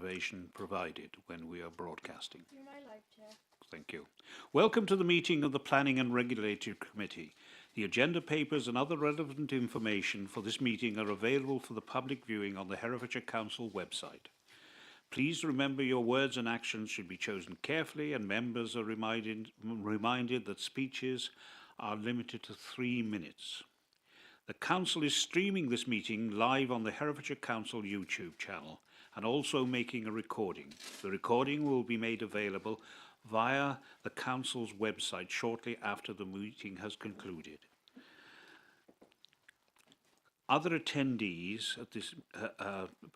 observation provided when we are broadcasting. You're my live chair. Thank you. Welcome to the meeting of the Planning and Regulatory Committee. The agenda papers and other relevant information for this meeting are available for the public viewing on the Herefordshire Council website. Please remember your words and actions should be chosen carefully, and members are reminded that speeches are limited to 3 minutes. The Council is streaming this meeting live on the Herefordshire Council YouTube channel and also making a recording. The recording will be made available via the Council's website shortly after the meeting has concluded. Other attendees at this,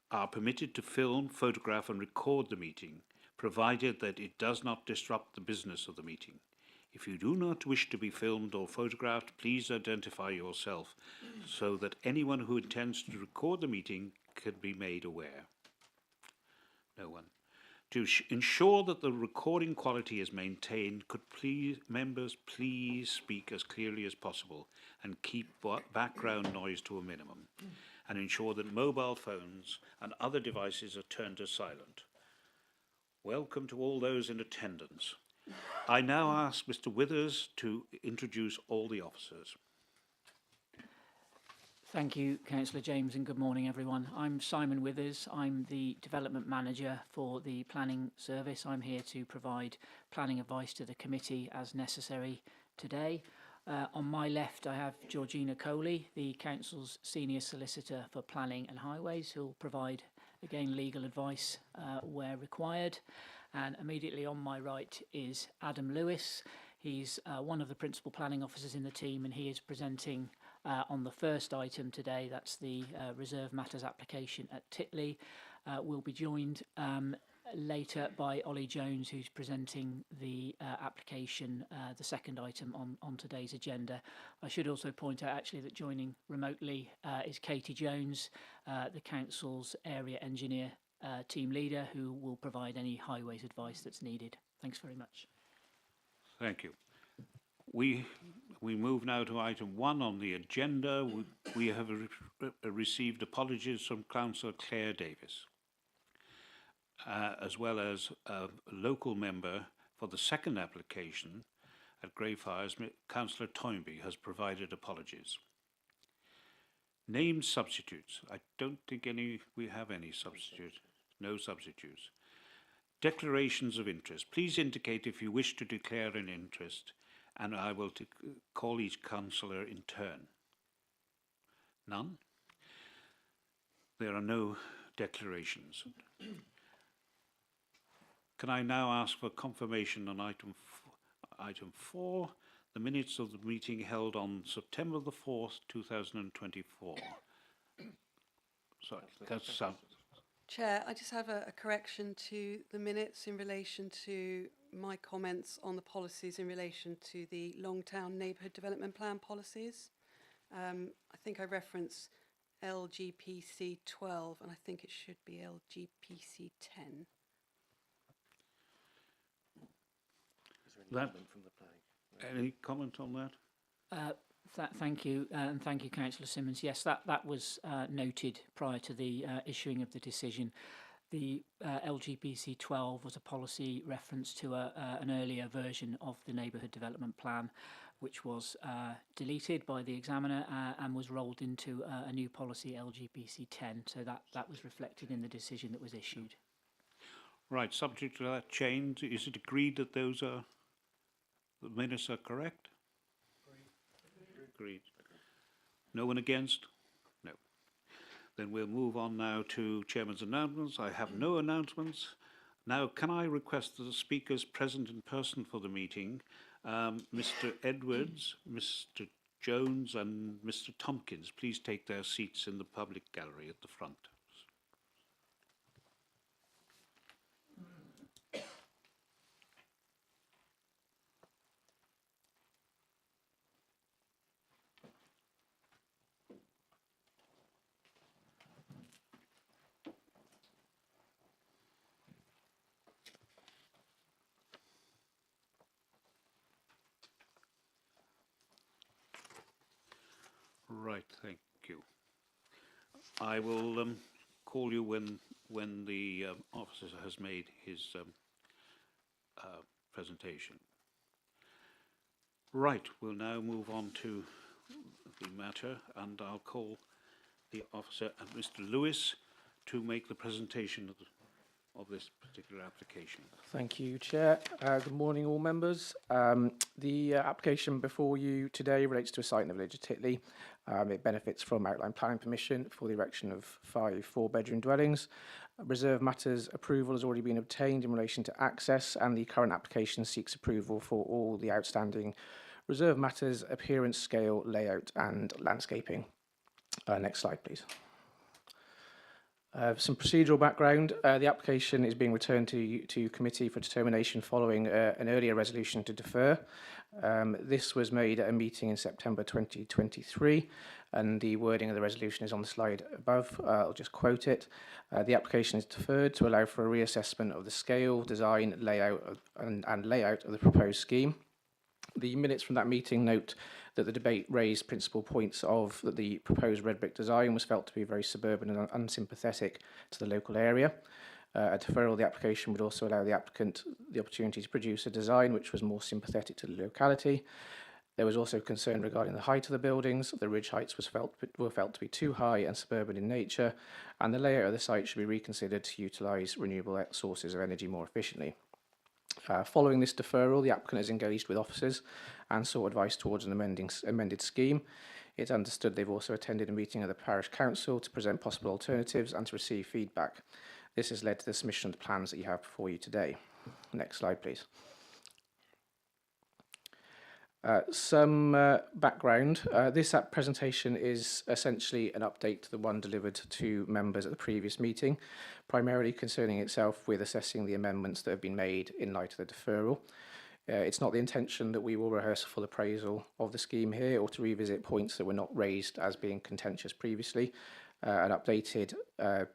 are permitted to film, photograph and record the meeting, provided that it does not disrupt the business of the meeting. If you do not wish to be filmed or photographed, please identify yourself so that anyone who intends to record the meeting can be made aware. No one. To ensure that the recording quality is maintained, could members please speak as clearly as possible and keep background noise to a minimum, and ensure that mobile phones and other devices are turned to silent. Welcome to all those in attendance. I now ask Mr. Withers to introduce all the officers. Thank you, Councillor James, and good morning, everyone. I'm Simon Withers. I'm the Development Manager for the Planning Service. I'm here to provide planning advice to the committee as necessary today. On my left, I have Georgina Coley, the Council's Senior Solicitor for Planning and Highways, who will provide, again, legal advice where required. And immediately on my right is Adam Lewis. He's one of the principal planning officers in the team, and he is presenting on the first item today. That's the Reserve Matters application at Titley. We'll be joined later by Ollie Jones, who's presenting the application, the second item on today's agenda. I should also point out actually that joining remotely is Katie Jones, the Council's area engineer team leader, who will provide any highways advice that's needed. Thanks very much. Thank you. We move now to item 1 on the agenda. We have received apologies from Councillor Claire Davis, as well as a local member for the second application at Greyfriars. Councillor Toynbee has provided apologies. Named substitutes. I don't think we have any substitutes. No substitutes. Declarations of interest. Please indicate if you wish to declare an interest, and I will call each councillor in turn. None? There are no declarations. Can I now ask for confirmation on item 4, the minutes of the meeting held on September the 4th, 2024? Sorry, Councillor. Chair, I just have a correction to the minutes in relation to my comments on the policies in relation to the Longtown Neighbourhood Development Plan policies. I think I referenced LGPC 12 and I think it should be LGPC 10. Is there any comment from the planning? Any comment on that? Thank you, and thank you, Councillor Simmons. Yes, that was noted prior to the issuing of the decision. The LGPC 12 was a policy reference to an earlier version of the Neighbourhood Development Plan, which was deleted by the examiner and was rolled into a new policy, LGPC 10. So that was reflected in the decision that was issued. Right, subject to that change, is it agreed that the minutes are correct? Agreed. No one against? No. Then we'll move on now to Chairman's announcements. I have no announcements. Now, can I request that the speakers present in person for the meeting, Mr. Edwards, Mr. Jones and Mr. Tompkins, please take their seats in the public gallery at the front. Right, thank you. I will call you when when the officer has made his presentation. Right, we'll now move on to the matter, and I'll call the officer, Mr. Lewis, to make the presentation of this particular application. Thank you, Chair. Good morning, all members. The application before you today relates to a site in the village of Titley. It benefits from outline planning permission for the erection of 5 four-bedroom dwellings. Reserve matters approval has already been obtained in relation to access, and the current application seeks approval for all the outstanding reserve matters, appearance, scale, layout, and landscaping. Next slide, please. Some procedural background. The application is being returned to committee for determination following an earlier resolution to defer. This was made at a meeting in September 2023, and the wording of the resolution is on the slide above. I'll just quote it. The application is deferred to allow for a reassessment of the scale, design, layout, and layout of the proposed scheme. The minutes from that meeting note that the debate raised principal points of that the proposed red brick design was felt to be very suburban and unsympathetic to the local area. A deferral of the application would also allow the applicant the opportunity to produce a design which was more sympathetic to the locality. There was also concern regarding the height of the buildings. The ridge heights were felt to be too high and suburban in nature, and the layout of the site should be reconsidered to utilise renewable sources of energy more efficiently. Following this deferral, the applicant has engaged with officers and sought advice towards an amended scheme. It's understood they've also attended a meeting of the parish council to present possible alternatives and to receive feedback. This has led to the submission of the plans that you have before you today. Next slide, please. Some background. This presentation is essentially an update to the one delivered to members at the previous meeting, primarily concerning itself with assessing the amendments that have been made in light of the deferral. It's not the intention that we will rehearse a full appraisal of the scheme here or to revisit points that were not raised as being contentious previously. An updated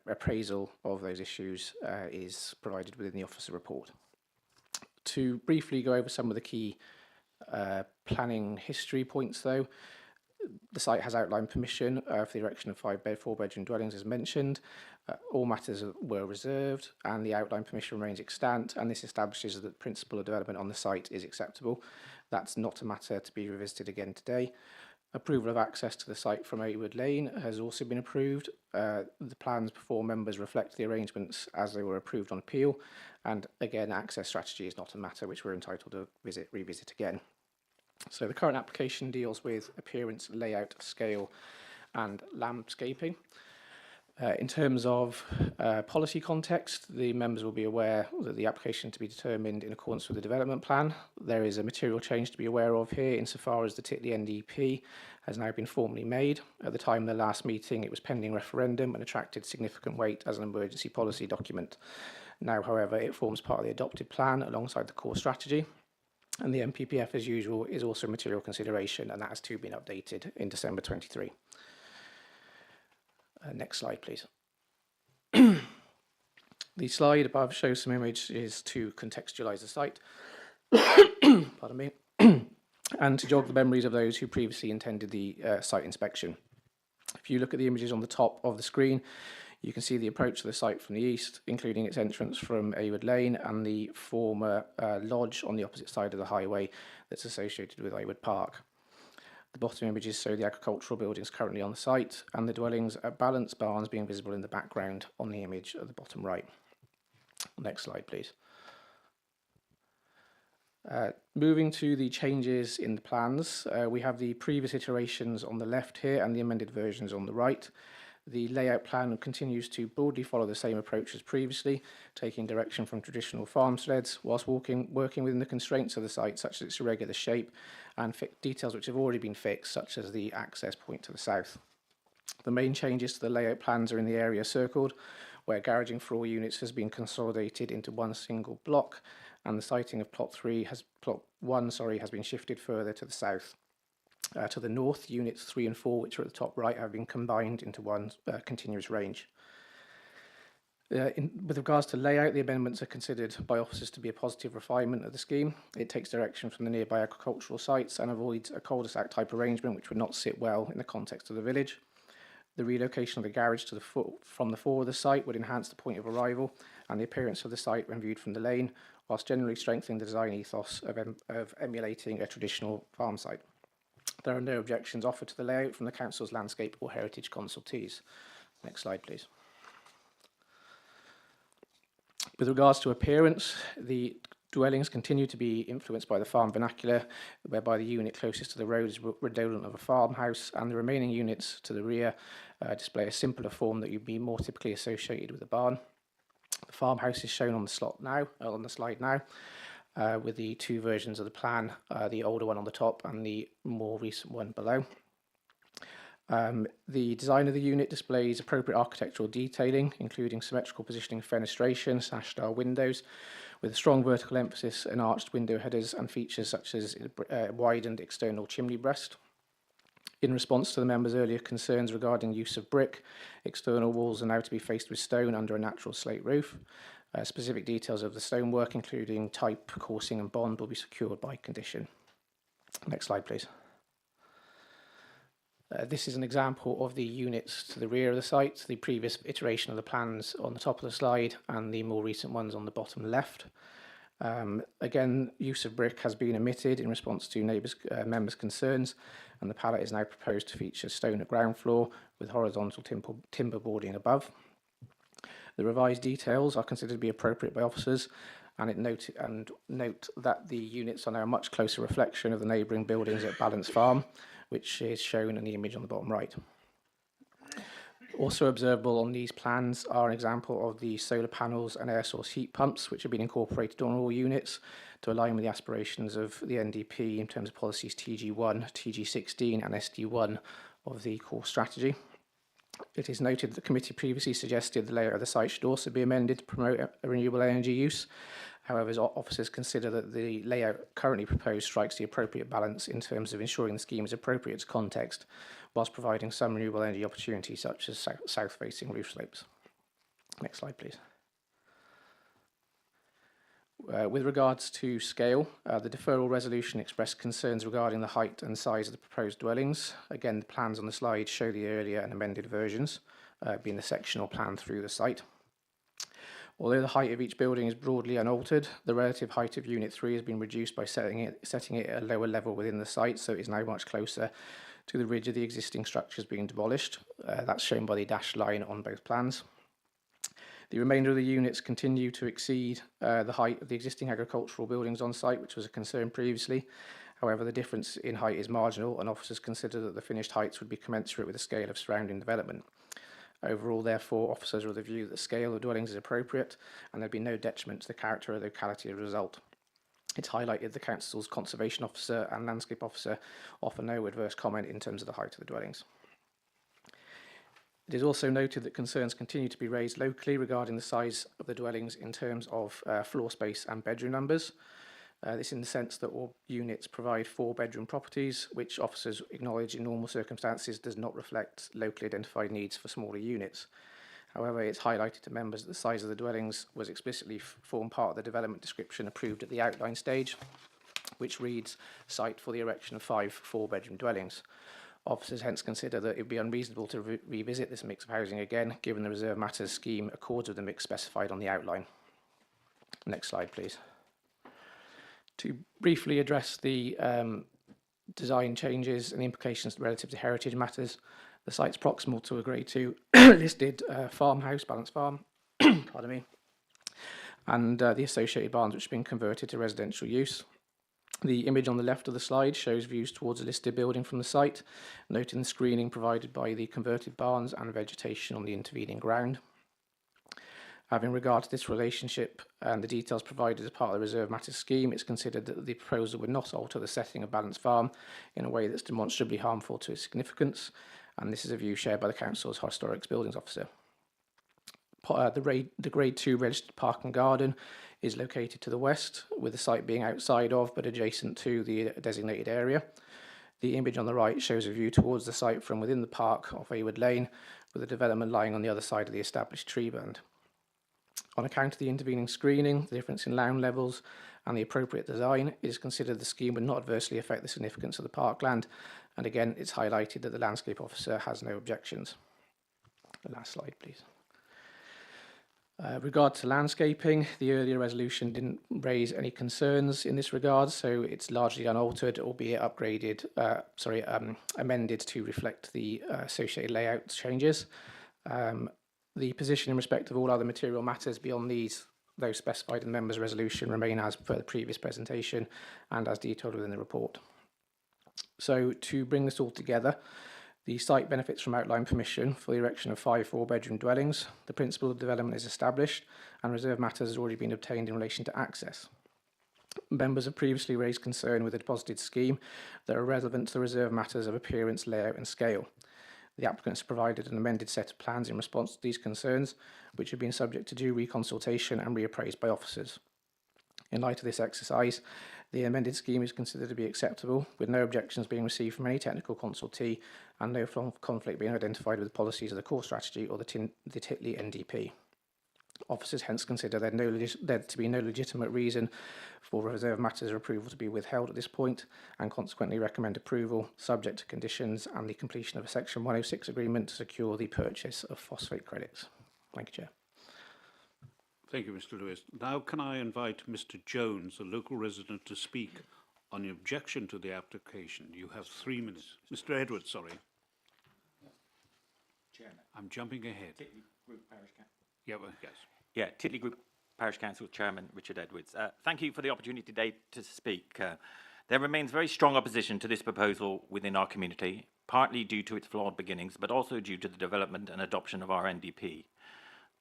appraisal of those issues is provided within the officer report. To briefly go over some of the key planning history points, though, the site has outline permission for the erection of 5 four-bedroom dwellings, as mentioned. All matters were reserved, and the outline permission remains extant, and this establishes that the principle of development on the site is acceptable. That's not a matter to be revisited again today. Approval of access to the site from Aywood Lane has also been approved. The plans before members reflect the arrangements as they were approved on appeal, and again, access strategy is not a matter which we're entitled to revisit again. So the current application deals with appearance, layout, scale, and landscaping. In terms of policy context, the members will be aware that the application to be determined in accordance with the development plan. There is a material change to be aware of here insofar as the Titley NDP has now been formally made. At the time of the last meeting, it was pending referendum and attracted significant weight as an emergency policy document. Now, however, it forms part of the adopted plan alongside the core strategy. And the MPPF, as usual, is also a material consideration, and that has too been updated in December 23. Next slide, please. The slide above shows some images to contextualise the site, pardon me, and to jog the memories of those who previously attended the site inspection. If you look at the images on the top of the screen, you can see the approach to the site from the east, including its entrance from Aywood Lane and the former lodge on the opposite side of the highway that's associated with Aywood Park. The bottom images show the agricultural buildings currently on the site and the dwellings at Balance Barns being visible in the background on the image at the bottom right. Next slide, please. Moving to the changes in the plans, we have the previous iterations on the left here and the amended versions on the right. The layout plan continues to broadly follow the same approach as previously, taking direction from traditional farm sleds, whilst working within the constraints of the site, such as its irregular shape, and details which have already been fixed, such as the access point to the south. The main changes to the layout plans are in the area circled, where garaging for all units has been consolidated into one single block, and the siting of plot 1 has been shifted further to the south. To the north, units 3 and 4, which are at the top right, have been combined into one continuous range. With regards to layout, the amendments are considered by officers to be a positive refinement of the scheme. It takes direction from the nearby agricultural sites and avoids a cul-de-sac type arrangement which would not sit well in the context of the village. The relocation of the garage to from the fore of the site would enhance the point of arrival and the appearance of the site when viewed from the lane, whilst generally strengthening the design ethos of emulating a traditional farm site. There are no objections offered to the layout from the Council's landscape or heritage consultees. Next slide, please. With regards to appearance, the dwellings continue to be influenced by the farm vernacular, whereby the unit closest to the road is redolent of a farmhouse, and the remaining units to the rear display a simpler form that you'd be more typically associated with a barn. The farmhouse is shown on the slide now, with the two versions of the plan, the older one on the top and the more recent one below. The design of the unit displays appropriate architectural detailing, including symmetrical positioning of fenestration, sash-style windows, with a strong vertical emphasis on arched window headers and features such as widened external chimney breast. In response to the members' earlier concerns regarding use of brick, external walls are now to be faced with stone under a natural slate roof. Specific details of the stonework, including type, coursing and bond, will be secured by condition. Next slide, please. This is an example of the units to the rear of the site, the previous iteration of the plans on the top of the slide and the more recent ones on the bottom left. Again, use of brick has been omitted in response to members' concerns, and the pallet is now proposed to feature stone at ground floor with horizontal timber boarding above. The revised details are considered to be appropriate by officers, and note that the units are now a much closer reflection of the neighbouring buildings at Balance Farm, which is shown in the image on the bottom right. Also observable on these plans are an example of the solar panels and air source heat pumps, which have been incorporated on all units to align with the aspirations of the NDP in terms of policies TG1, TG16 and SD1 of the core strategy. It is noted that the committee previously suggested the layout of the site should also be amended to promote a renewable energy use. However, as officers consider that the layout currently proposed strikes the appropriate balance in terms of ensuring the scheme is appropriate to context, whilst providing some renewable energy opportunities such as south-facing roof slopes. Next slide, please. With regards to scale, the deferral resolution expressed concerns regarding the height and size of the proposed dwellings. Again, the plans on the slide show the earlier and amended versions, being the sectional plan through the site. Although the height of each building is broadly unaltered, the relative height of Unit 3 has been reduced by setting it at a lower level within the site, so it is now much closer to the ridge of the existing structures being demolished. That's shown by the dashed line on both plans. The remainder of the units continue to exceed the height of the existing agricultural buildings on site, which was a concern previously. However, the difference in height is marginal, and officers consider that the finished heights would be commensurate with the scale of surrounding development. Overall, therefore, officers are of the view that the scale of dwellings is appropriate and there'd be no detriment to the character or locality of the result. It's highlighted the Council's Conservation Officer and Landscape Officer offer no adverse comment in terms of the height of the dwellings. It is also noted that concerns continue to be raised locally regarding the size of the dwellings in terms of floor space and bedroom numbers. This in the sense that all units provide 4-bedroom properties, which officers acknowledge in normal circumstances does not reflect locally identified needs for smaller units. However, it's highlighted to members that the size of the dwellings was explicitly formed part of the development description approved at the outline stage, which reads, site for the erection of 5 4-bedroom dwellings. Officers hence consider that it would be unreasonable to revisit this mix of housing again, given the reserve matters scheme accords with the mix specified on the outline. Next slide, please. To briefly address the design changes and implications relative to heritage matters, the site's proximal to a Grade 2 listed farmhouse, Balance Farm, pardon me, and the associated barns which have been converted to residential use. The image on the left of the slide shows views towards a listed building from the site, noting the screening provided by the converted barns and vegetation on the intervening ground. Having regard to this relationship and the details provided as part of the Reserve Matters scheme, it's considered that the proposal would not alter the setting of Balance Farm in a way that's demonstrably harmful to its significance, and this is a view shared by the Council's Historics Buildings Officer. The Grade 2 registered park and garden is located to the west, with the site being outside of but adjacent to the designated area. The image on the right shows a view towards the site from within the park off Awood Lane, with the development lying on the other side of the established tree band. On account of the intervening screening, the difference in land levels and the appropriate design, it is considered the scheme would not adversely affect the significance of the parkland, and again it's highlighted that the Landscape Officer has no objections. The last slide, please. Regard to landscaping, the earlier resolution didn't raise any concerns in this regard, so it's largely unaltered, albeit amended to reflect the associated layout changes. The position in respect of all other material matters beyond those specified in the members' resolution remain as per the previous presentation and as detailed within the report. So to bring this all together, the site benefits from outline permission for the erection of 5 4-bedroom dwellings. The principle of development is established and reserve matters has already been obtained in relation to access. Members have previously raised concern with the deposited scheme that are relevant to the reserve matters of appearance, layout and scale. The applicant has provided an amended set of plans in response to these concerns, which have been subject to due reconsultation and reappraised by officers. In light of this exercise, the amended scheme is considered to be acceptable, with no objections being received from any technical consultee and no conflict being identified with the policies of the core strategy or the Titley NDP. Officers hence consider there to be no legitimate reason for reserve matters or approval to be withheld at this point, and consequently recommend approval subject to conditions and the completion of a Section 106 agreement to secure the purchase of phosphate credits. Thank you, Chair. Thank you, Mr. Lewis. Now can I invite Mr. Jones, a local resident, to speak on the objection to the application? You have 3 minutes. Mr. Edwards, sorry. Chairman. I'm jumping ahead. Titley Group Parish Council. Yeah, well, yes. Yeah, Titley Group Parish Council Chairman Richard Edwards. Thank you for the opportunity today to speak. There remains very strong opposition to this proposal within our community, partly due to its flawed beginnings, but also due to the development and adoption of our NDP.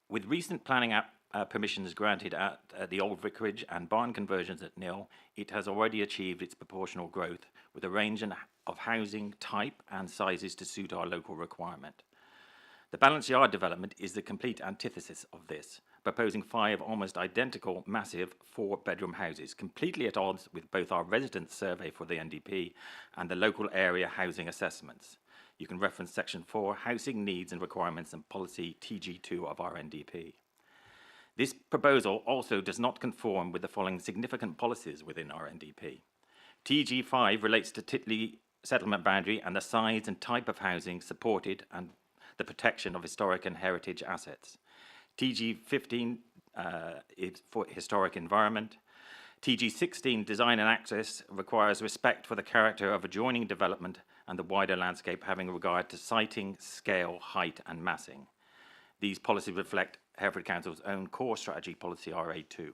With recent planning permissions granted at the Old Vicarage and barn conversions at Nil, it has already achieved its proportional growth with a range of housing type and sizes to suit our local requirement. The Balance Yard development is the complete antithesis of this, proposing 5 almost identical, massive 4-bedroom houses, completely at odds with both our residence survey for the NDP and the local area housing assessments. You can reference Section 4, Housing Needs and Requirements and Policy TG2 of our NDP. This proposal also does not conform with the following significant policies within our NDP. TG5 relates to Titley settlement boundary and the size and type of housing supported and the protection of historic and heritage assets. TG15 is for historic environment. TG16, design and access, requires respect for the character of adjoining development and the wider landscape, having regard to siting, scale, height and massing. These policies reflect Hereford Council's own core strategy policy RA2.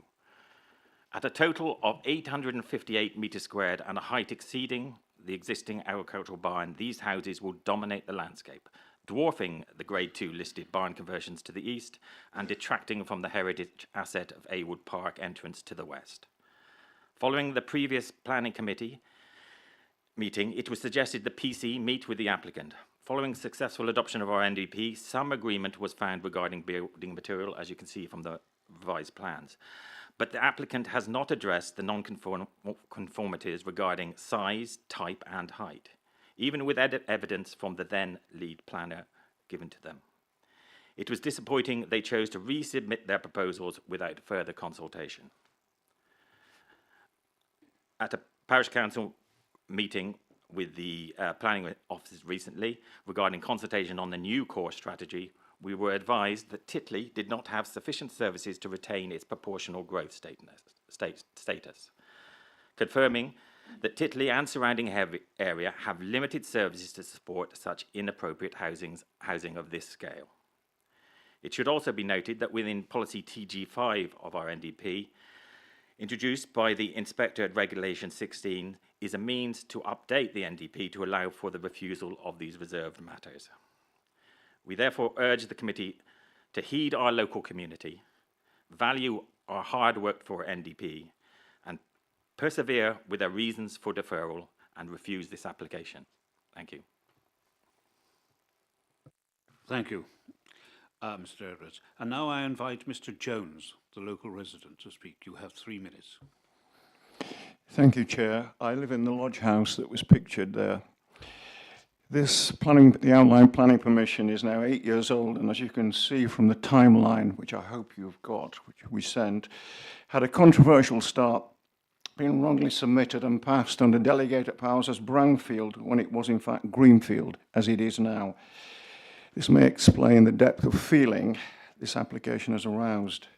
At a total of 858 metres squared and a height exceeding the existing agricultural barn, these houses will dominate the landscape, dwarfing the Grade 2 listed barn conversions to the east and detracting from the heritage asset of Awood Park entrance to the west. Following the previous planning committee meeting, it was suggested the PC meet with the applicant. Following successful adoption of our NDP, some agreement was found regarding building material, as you can see from the revised plans. But the applicant has not addressed the non-conformities regarding size, type and height, even with evidence from the then lead planner given to them. It was disappointing they chose to resubmit their proposals without further consultation. At a parish council meeting with the planning officers recently regarding consultation on the new core strategy, we were advised that Titley did not have sufficient services to retain its proportional growth status, confirming that Titley and surrounding area have limited services to support such inappropriate housing of this scale. It should also be noted that within policy TG5 of our NDP, introduced by the Inspector at Regulation 16, is a means to update the NDP to allow for the refusal of these reserved matters. We therefore urge the committee to heed our local community, value our hard work for NDP, and persevere with their reasons for deferral and refuse this application. Thank you. Thank you, Mr. Edwards. And now I invite Mr. Jones, the local resident, to speak. You have 3 minutes. Thank you, Chair. I live in the lodge house that was pictured there. This planning, the outline planning permission is now 8 years old, and as you can see from the timeline, which I hope you've got, which we sent, had a controversial start, being wrongly submitted and passed under delegated powers as Brownfield when it was in fact Greenfield, as it is now. This may explain the depth of feeling this application has aroused.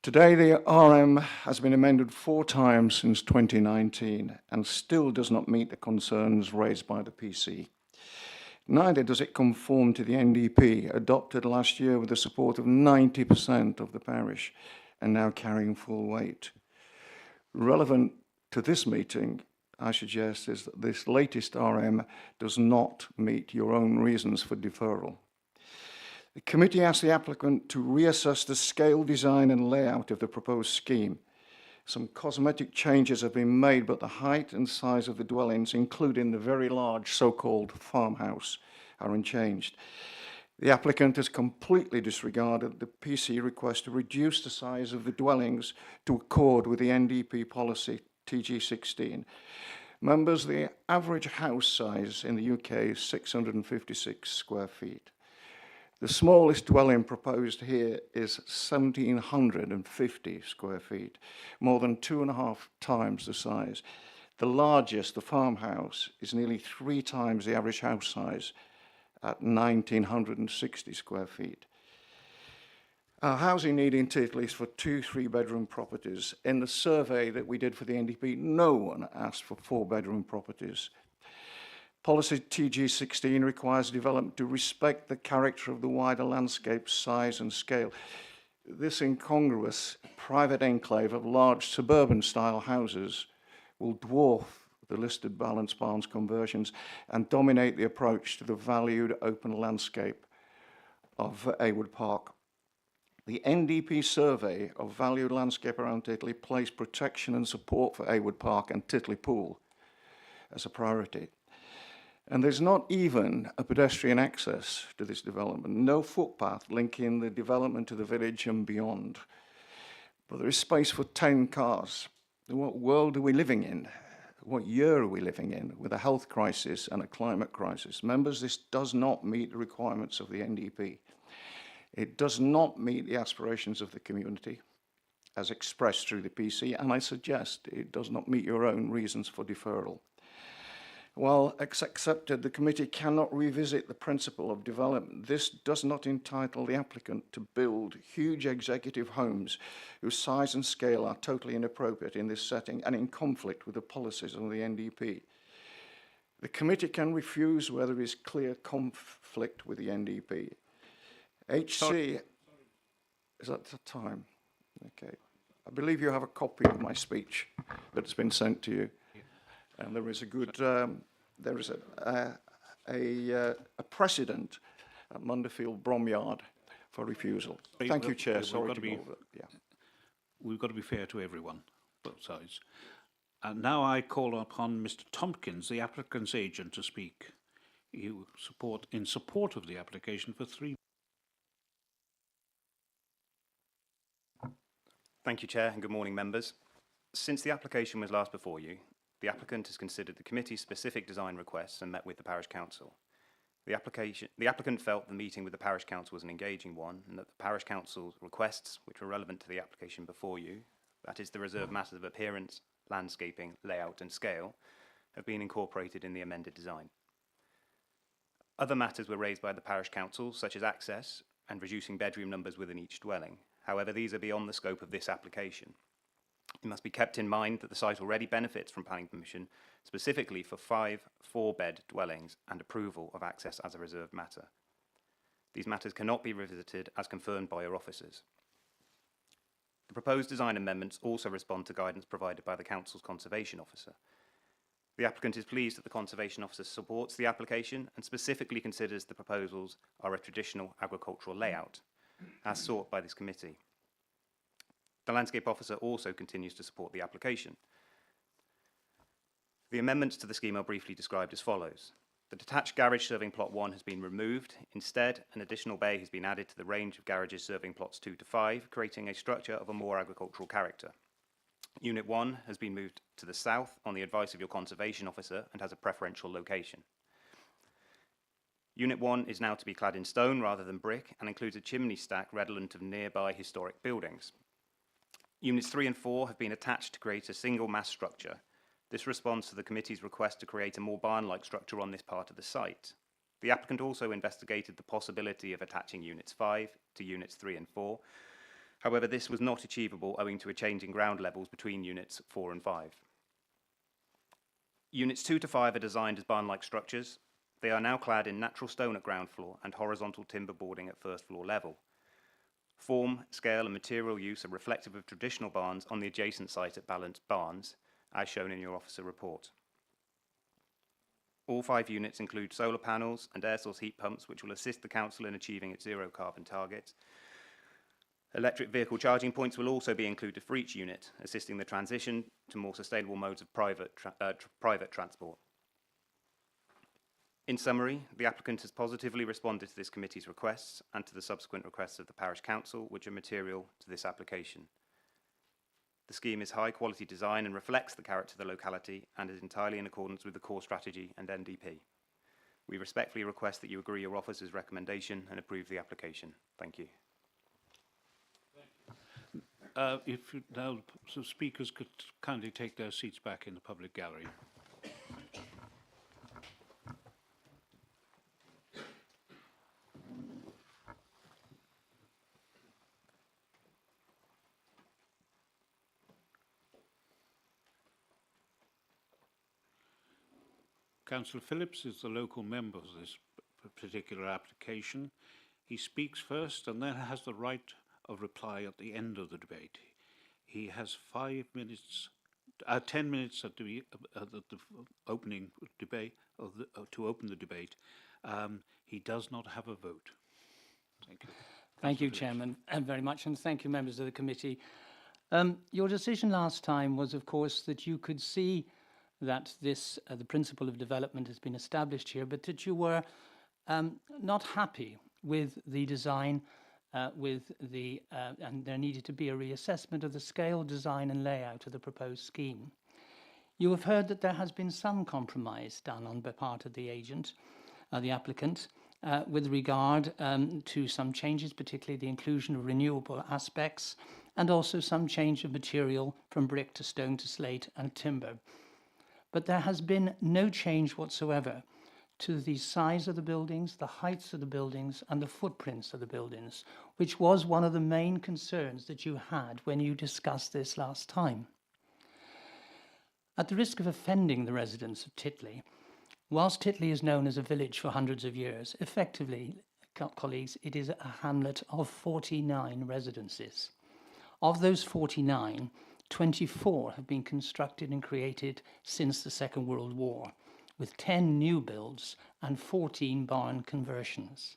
Today, the RM has been amended 4 times since 2019 and still does not meet the concerns raised by the PC. Neither does it conform to the NDP adopted last year with the support of 90% of the parish and now carrying full weight. Relevant to this meeting, I suggest, is that this latest RM does not meet your own reasons for deferral. The committee asked the applicant to reassess the scale, design and layout of the proposed scheme. Some cosmetic changes have been made, but the height and size of the dwellings, including the very large so-called farmhouse, are unchanged. The applicant has completely disregarded the PC request to reduce the size of the dwellings to accord with the NDP policy TG16. Members, the average house size in the UK is 656 square feet. The smallest dwelling proposed here is 1,750 square feet, more than 2.5 times the size. The largest, the farmhouse, is nearly 3 times the average house size at 1,960 square feet. Our housing need in Titley is for 2 3-bedroom properties. In the survey that we did for the NDP, no one asked for 4-bedroom properties. Policy TG16 requires development to respect the character of the wider landscape, size and scale. This incongruous private enclave of large suburban-style houses will dwarf the listed Balance Barnes conversions and dominate the approach to the valued open landscape of Aywood Park. The NDP survey of valued landscape around Titley placed protection and support for Aywood Park and Titley Pool as a priority. And there's not even a pedestrian access to this development, no footpath linking the development to the village and beyond. But there is space for 10 cars. What world are we living in? What year are we living in with a health crisis and a climate crisis? Members, this does not meet the requirements of the NDP. It does not meet the aspirations of the community as expressed through the PC, and I suggest it does not meet your own reasons for deferral. While accepted, the committee cannot revisit the principle of development. This does not entitle the applicant to build huge executive homes whose size and scale are totally inappropriate in this setting and in conflict with the policies of the NDP. The committee can refuse where there is clear conflict with the NDP. HC, is that the time? Okay. I believe you have a copy of my speech that's been sent to you. And there is a good, there is a precedent at Munderfield Bromyard for refusal. Thank you, Chair. Sorry to go over. Yeah. We've got to be fair to everyone, both sides. And now I call upon Mr. Tompkins, the applicant's agent, to speak. In support of the application for 3. Thank you, Chair, and good morning, members. Since the application was last before you, the applicant has considered the committee's specific design requests and met with the Parish Council. The applicant felt the meeting with the Parish Council was an engaging one, and that the Parish Council's requests, which were relevant to the application before you, that is the reserved matters of appearance, landscaping, layout and scale, have been incorporated in the amended design. Other matters were raised by the Parish Council, such as access and reducing bedroom numbers within each dwelling. However, these are beyond the scope of this application. It must be kept in mind that the site already benefits from planning permission, specifically for 5 4-bed dwellings and approval of access as a reserved matter. These matters cannot be revisited as confirmed by your officers. The proposed design amendments also respond to guidance provided by the Council's Conservation Officer. The applicant is pleased that the Conservation Officer supports the application and specifically considers the proposals are a traditional agricultural layout, as sought by this committee. The Landscape Officer also continues to support the application. The amendments to the scheme are briefly described as follows. The detached garage serving plot 1 has been removed. Instead, an additional bay has been added to the range of garages serving plots 2 to 5, creating a structure of a more agricultural character. Unit 1 has been moved to the south on the advice of your Conservation Officer and has a preferential location. Unit 1 is now to be clad in stone rather than brick and includes a chimney stack redolent of nearby historic buildings. Units 3 and 4 have been attached to create a single mass structure. This responds to the committee's request to create a more barn-like structure on this part of the site. The applicant also investigated the possibility of attaching Units 5 to Units 3 and 4. However, this was not achievable owing to a change in ground levels between Units 4 and 5. Units 2 to 5 are designed as barn-like structures. They are now clad in natural stone at ground floor and horizontal timber boarding at first floor level. Form, scale and material use are reflective of traditional barns on the adjacent site at Balanced Barns, as shown in your officer report. All 5 units include solar panels and air source heat pumps, which will assist the council in achieving its zero carbon target. Electric vehicle charging points will also be included for each unit, assisting the transition to more sustainable modes of private transport. In summary, the applicant has positively responded to this committee's requests and to the subsequent requests of the Parish Council, which are material to this application. The scheme is high quality design and reflects the character of the locality and is entirely in accordance with the core strategy and NDP. We respectfully request that you agree your officer's recommendation and approve the application. Thank you. If now some speakers could kindly take their seats back in the public gallery. Councillor Phillips is the local member of this particular application. He speaks first and then has the right of reply at the end of the debate. He has 10 minutes at the opening debate to open the debate. He does not have a vote. Thank you. Thank you, Chairman, very much, and thank you, members of the committee. Your decision last time was, of course, that you could see that this, the principle of development has been established here, but that you were not happy with the design, and there needed to be a reassessment of the scale, design and layout of the proposed scheme. You have heard that there has been some compromise done on the part of the agent, the applicant, with regard to some changes, particularly the inclusion of renewable aspects, and also some change of material from brick to stone to slate and timber. But there has been no change whatsoever to the size of the buildings, the heights of the buildings, and the footprints of the buildings, which was one of the main concerns that you had when you discussed this last time. At the risk of offending the residents of Titley, whilst Titley is known as a village for hundreds of years, effectively, colleagues, it is a hamlet of 49 residences. Of those 49, 24 have been constructed and created since the Second World War, with 10 new builds and 14 barn conversions,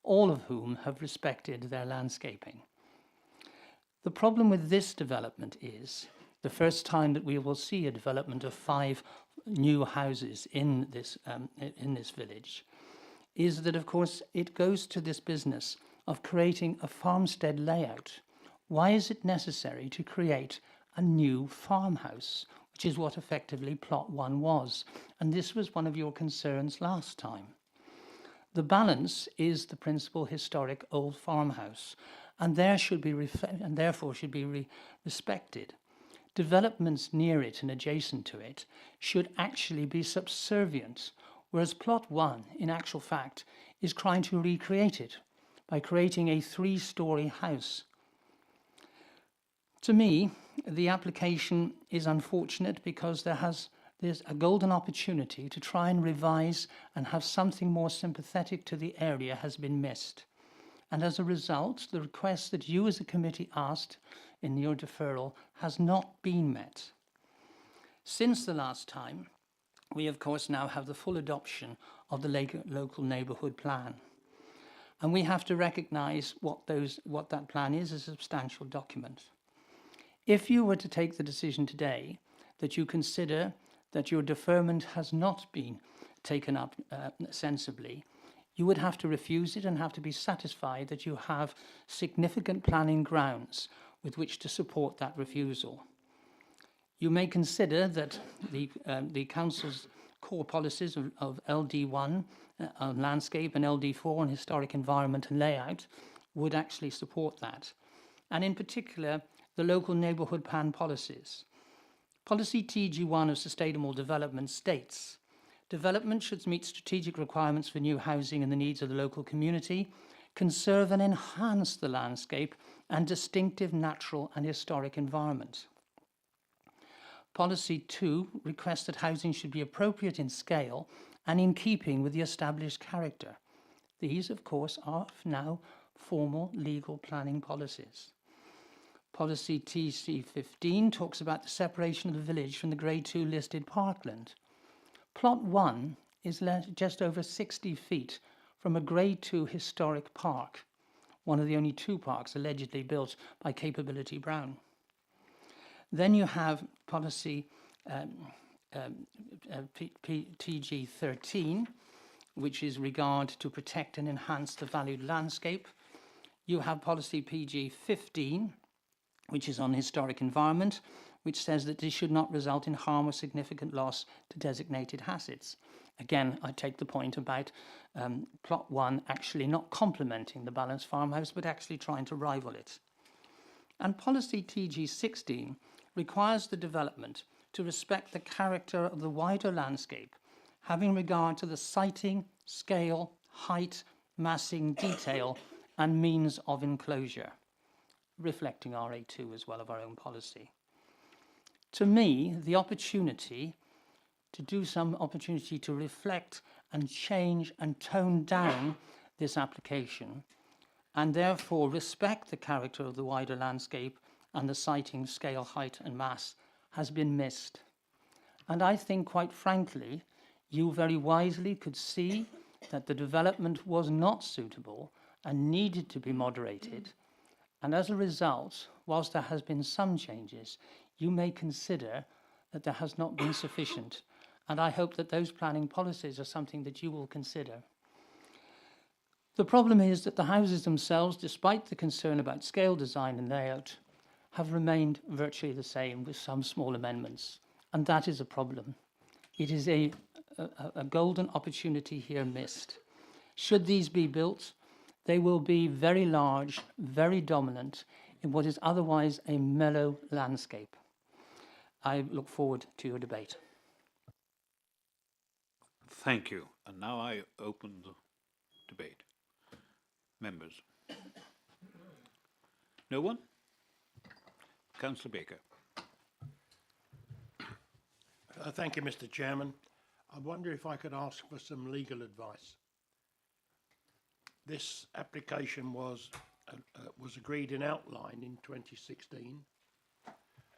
all of whom have respected their landscaping. The problem with this development is the first time that we will see a development of 5 new houses in this village is that, of course, it goes to this business of creating a farmstead layout. Why is it necessary to create a new farmhouse, which is what effectively Plot 1 was? And this was one of your concerns last time. The balance is the principal historic old farmhouse, and there should be and therefore should be respected. Developments near it and adjacent to it should actually be subservient, whereas Plot 1, in actual fact, is trying to recreate it by creating a 3-story house. To me, the application is unfortunate because there's a golden opportunity to try and revise and have something more sympathetic to the area has been missed. And as a result, the request that you as a committee asked in your deferral has not been met. Since the last time, we of course now have the full adoption of the local neighbourhood plan. And we have to recognise what that plan is, a substantial document. If you were to take the decision today that you consider that your deferment has not been taken up sensibly, you would have to refuse it and have to be satisfied that you have significant planning grounds with which to support that refusal. You may consider that the Council's core policies of LD1 on landscape and LD4 on historic environment and layout would actually support that. And in particular, the local neighbourhood plan policies. Policy TG1 of sustainable development states Development should meet strategic requirements for new housing and the needs of the local community, conserve and enhance the landscape and distinctive natural and historic environment. Policy 2 requests that housing should be appropriate in scale and in keeping with the established character. These, of course, are now formal legal planning policies. Policy TC15 talks about the separation of the village from the Grade 2 listed parkland. Plot 1 is just over 60 feet from a Grade 2 historic park, one of the only 2 parks allegedly built by Capability Brown. Then you have policy TG13, which is regard to protect and enhance the valued landscape. You have policy PG15, which is on historic environment, which says that this should not result in harm or significant loss to designated assets. Again, I take the point about plot 1 actually not complementing the balanced farmhouse, but actually trying to rival it. And policy TG16 requires the development to respect the character of the wider landscape, having regard to the siting, scale, height, massing, detail, and means of enclosure, reflecting RA2 as well of our own policy. To me, the opportunity to reflect and change and tone down this application, and therefore respect the character of the wider landscape and the siting, scale, height and mass, has been missed. And I think, quite frankly, you very wisely could see that the development was not suitable and needed to be moderated. And as a result, whilst there has been some changes, you may consider that there has not been sufficient. And I hope that those planning policies are something that you will consider. The problem is that the houses themselves, despite the concern about scale, design and layout, have remained virtually the same with some small amendments. And that is a problem. It is a golden opportunity here missed. Should these be built, they will be very large, very dominant in what is otherwise a mellow landscape. I look forward to your debate. Thank you. And now I open the debate. Members. No one? Councillor Baker. Thank you, Mr. Chairman. I wonder if I could ask for some legal advice. This application was agreed in outline in 2016,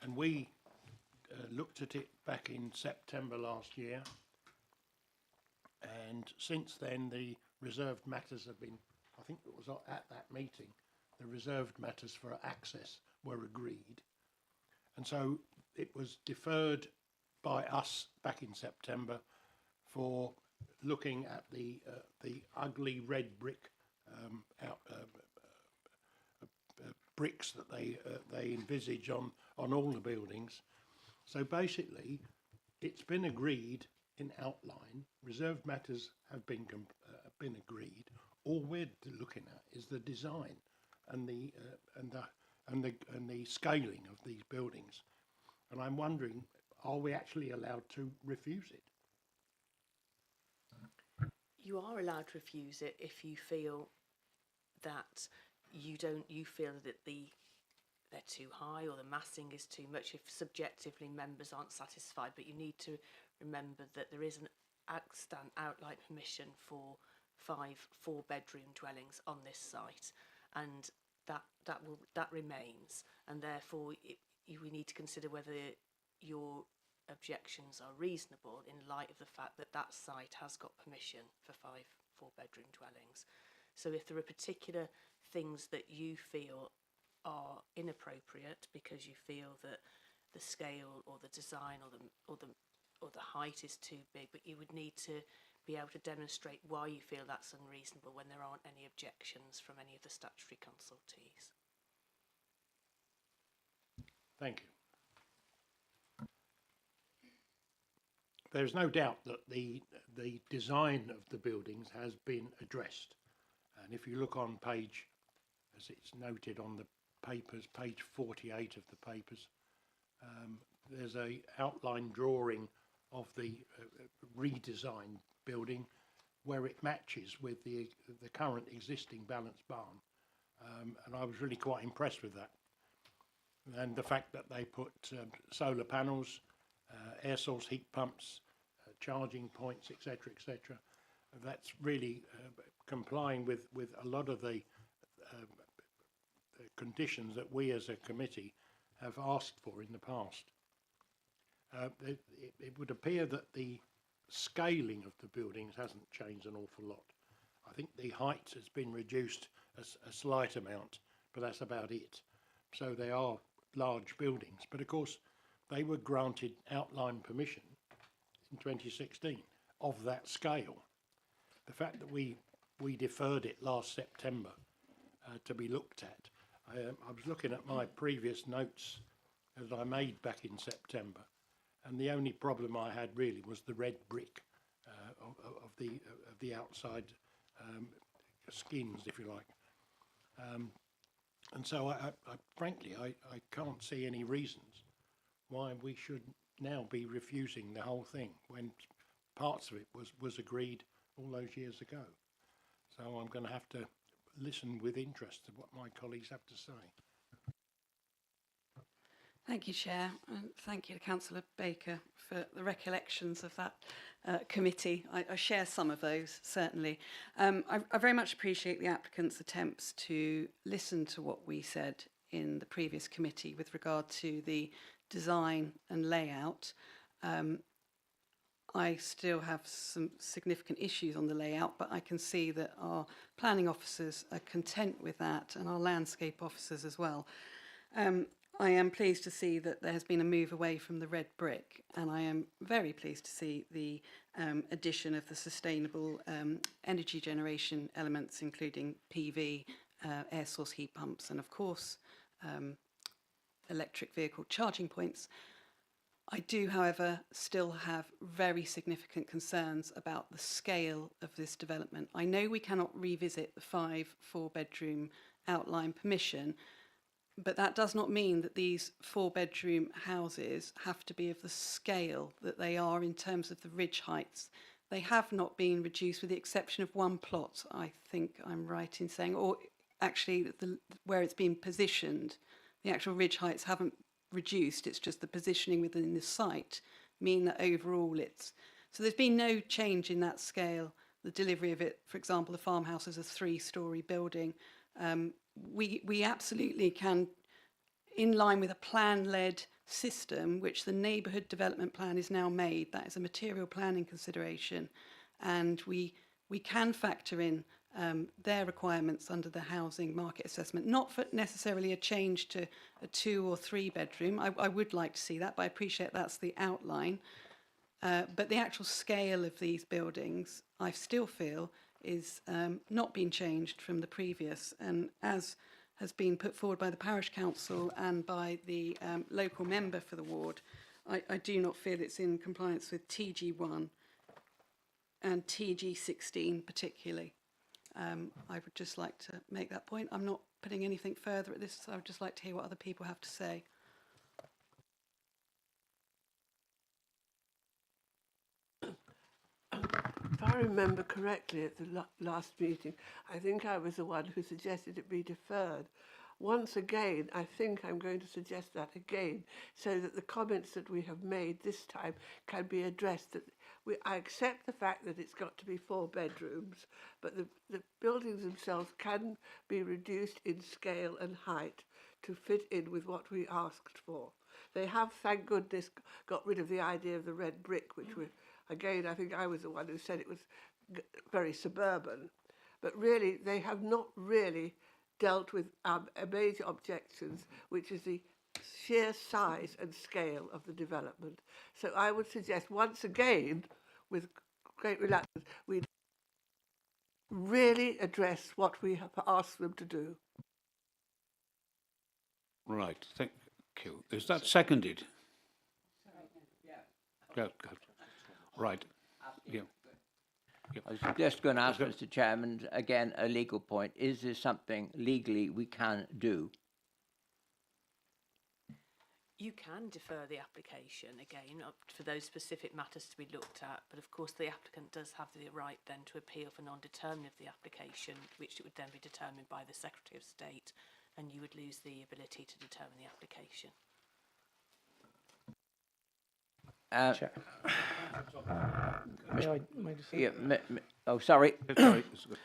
and we looked at it back in September last year. And since then, the reserved matters have been, I think it was at that meeting, the reserved matters for access were agreed. And so it was deferred by us back in September for looking at the ugly red brick bricks that they envisage on all the buildings. So basically, it's been agreed in outline. Reserved matters have been agreed. All we're looking at is the design and the scaling of these buildings. And I'm wondering, are we actually allowed to refuse it? You are allowed to refuse it if you feel that you feel that they're too high or the massing is too much, if subjectively members aren't satisfied. But you need to remember that there is an outline permission for 5 4-bedroom dwellings on this site, and that remains, and therefore we need to consider whether your objections are reasonable in light of the fact that that site has got permission for 5 4-bedroom dwellings. So if there are particular things that you feel are inappropriate because you feel that the scale or the design or the height is too big, but you would need to be able to demonstrate why you feel that's unreasonable when there aren't any objections from any of the statutory consultees. Thank you. There's no doubt that the design of the buildings has been addressed. And if you look on page, as it's noted on the papers, page 48 of the papers, there's a outline drawing of the redesigned building where it matches with the current existing balanced barn. And I was really quite impressed with that. And the fact that they put solar panels, air source heat pumps, charging points, etc., etc. That's really complying with a lot of the conditions that we as a committee have asked for in the past. It would appear that the scaling of the buildings hasn't changed an awful lot. I think the height has been reduced a slight amount, but that's about it. So they are large buildings, but of course they were granted outline permission in 2016 of that scale. The fact that we deferred it last September to be looked at, I was looking at my previous notes that I made back in September, and the only problem I had really was the red brick of the outside skins, if you like. And so I frankly, I can't see any reasons why we should now be refusing the whole thing when parts of it was agreed all those years ago. So I'm going to have to listen with interest to what my colleagues have to say. Thank you, Chair, and thank you to Councillor Baker for the recollections of that committee. I share some of those, certainly. I very much appreciate the applicant's attempts to listen to what we said in the previous committee with regard to the design and layout. I still have some significant issues on the layout, but I can see that our planning officers are content with that, and our landscape officers as well. I am pleased to see that there has been a move away from the red brick, and I am very pleased to see the addition of the sustainable energy generation elements, including PV, air source heat pumps, and of course electric vehicle charging points. I do, however, still have very significant concerns about the scale of this development. I know we cannot revisit the 5 4-bedroom outline permission, but that does not mean that these 4-bedroom houses have to be of the scale that they are in terms of the ridge heights. They have not been reduced with the exception of one plot, I think I'm right in saying, or actually where it's been positioned, the actual ridge heights haven't reduced, it's just the positioning within the site mean that overall it's... So there's been no change in that scale. The delivery of it, for example, the farmhouse is a 3-storey building. We absolutely can, in line with a plan-led system, which the neighbourhood development plan is now made, that is a material planning consideration, and we can factor in their requirements under the housing market assessment, not for necessarily a change to a 2 or 3 bedroom. I would like to see that, but I appreciate that's the outline. But the actual scale of these buildings, I still feel, is not being changed from the previous. And as has been put forward by the parish council and by the local member for the ward, I do not feel it's in compliance with TG1 and TG16 particularly. I would just like to make that point. I'm not putting anything further at this, so I would just like to hear what other people have to say. If I remember correctly at the last meeting, I think I was the one who suggested it be deferred. Once again, I think I'm going to suggest that again, so that the comments that we have made this time can be addressed. That I accept the fact that it's got to be 4 bedrooms, but the buildings themselves can be reduced in scale and height to fit in with what we asked for. They have, thank goodness, got rid of the idea of the red brick, which were, again, I think I was the one who said it was very suburban. But really, they have not really dealt with major objections, which is the sheer size and scale of the development. So I would suggest, once again, with great reluctance, we really address what we have asked them to do. Right, thank you. Is that seconded? Yeah. Right. Yeah. I was just going to ask Mr. Chairman, again, a legal point. Is this something legally we can do? You can defer the application again up for those specific matters to be looked at, but of course the applicant does have the right then to appeal for non-determination of the application, which would then be determined by the Secretary of State, and you would lose the ability to determine the application. Chair. May I just- Yeah, oh, sorry.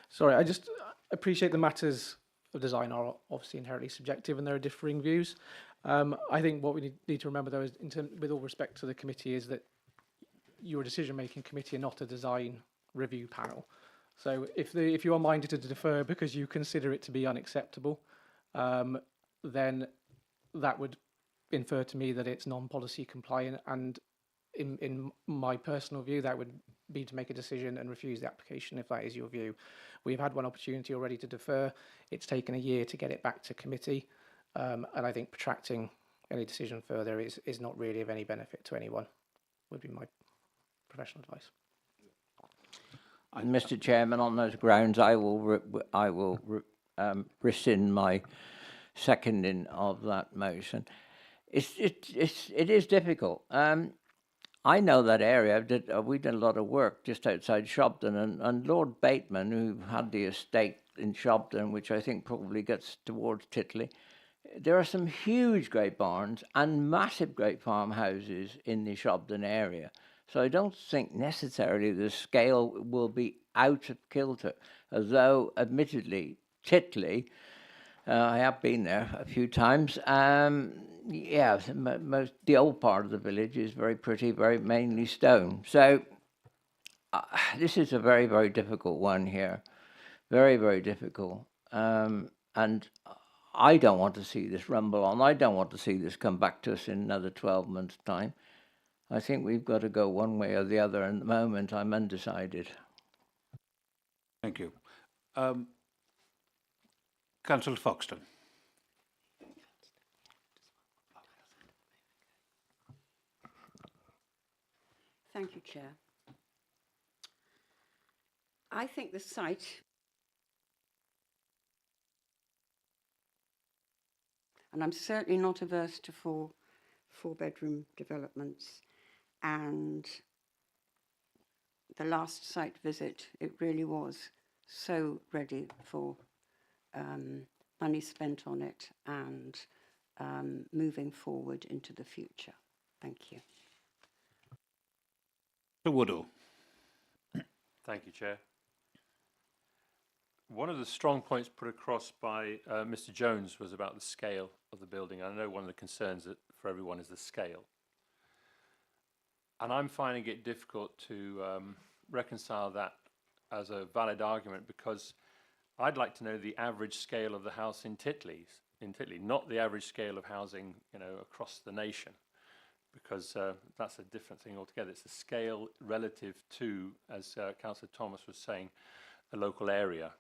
Sorry, I just appreciate the matters of design are obviously inherently subjective and there are differing views. I think what we need to remember, though, is with all respect to the committee, is that you're a decision-making committee and not a design review panel. So if you are minded to defer because you consider it to be unacceptable, then that would infer to me that it's non-policy compliant, and in my personal view, that would be to make a decision and refuse the application if that is your view. We've had one opportunity already to defer. It's taken a year to get it back to committee, and I think protracting any decision further is not really of any benefit to anyone, would be my professional advice. Mr. Chairman, on those grounds, I will rescind my seconding of that motion. It is difficult. I know that area. We did a lot of work just outside Shobden, and Lord Bateman, who had the estate in Shobden, which I think probably gets towards Titley, there are some huge great barns and massive great farmhouses in the Shobden area. So I don't think necessarily the scale will be out of kilter, although admittedly Titley, I have been there a few times. Yeah, the old part of the village is very pretty, very mainly stone. So this is a very, very difficult one here, very, very difficult. And I don't want to see this rumble on. I don't want to see this come back to us in another 12 months' time. I think we've got to go one way or the other, and at the moment I'm undecided. Thank you. Councillor Foxton. Thank you, Chair. I think the site and I'm certainly not averse to four-bedroom developments, and the last site visit, it really was so ready for money spent on it and moving forward into the future. Thank you. Woodall. Thank you, Chair. One of the strong points put across by Mr. Jones was about the scale of the building. I know one of the concerns for everyone is the scale. And I'm finding it difficult to reconcile that as a valid argument, because I'd like to know the average scale of the house in Titley, not the average scale of housing, across the nation, because that's a different thing altogether. It's the scale relative to, as Councillor Thomas was saying, a local area.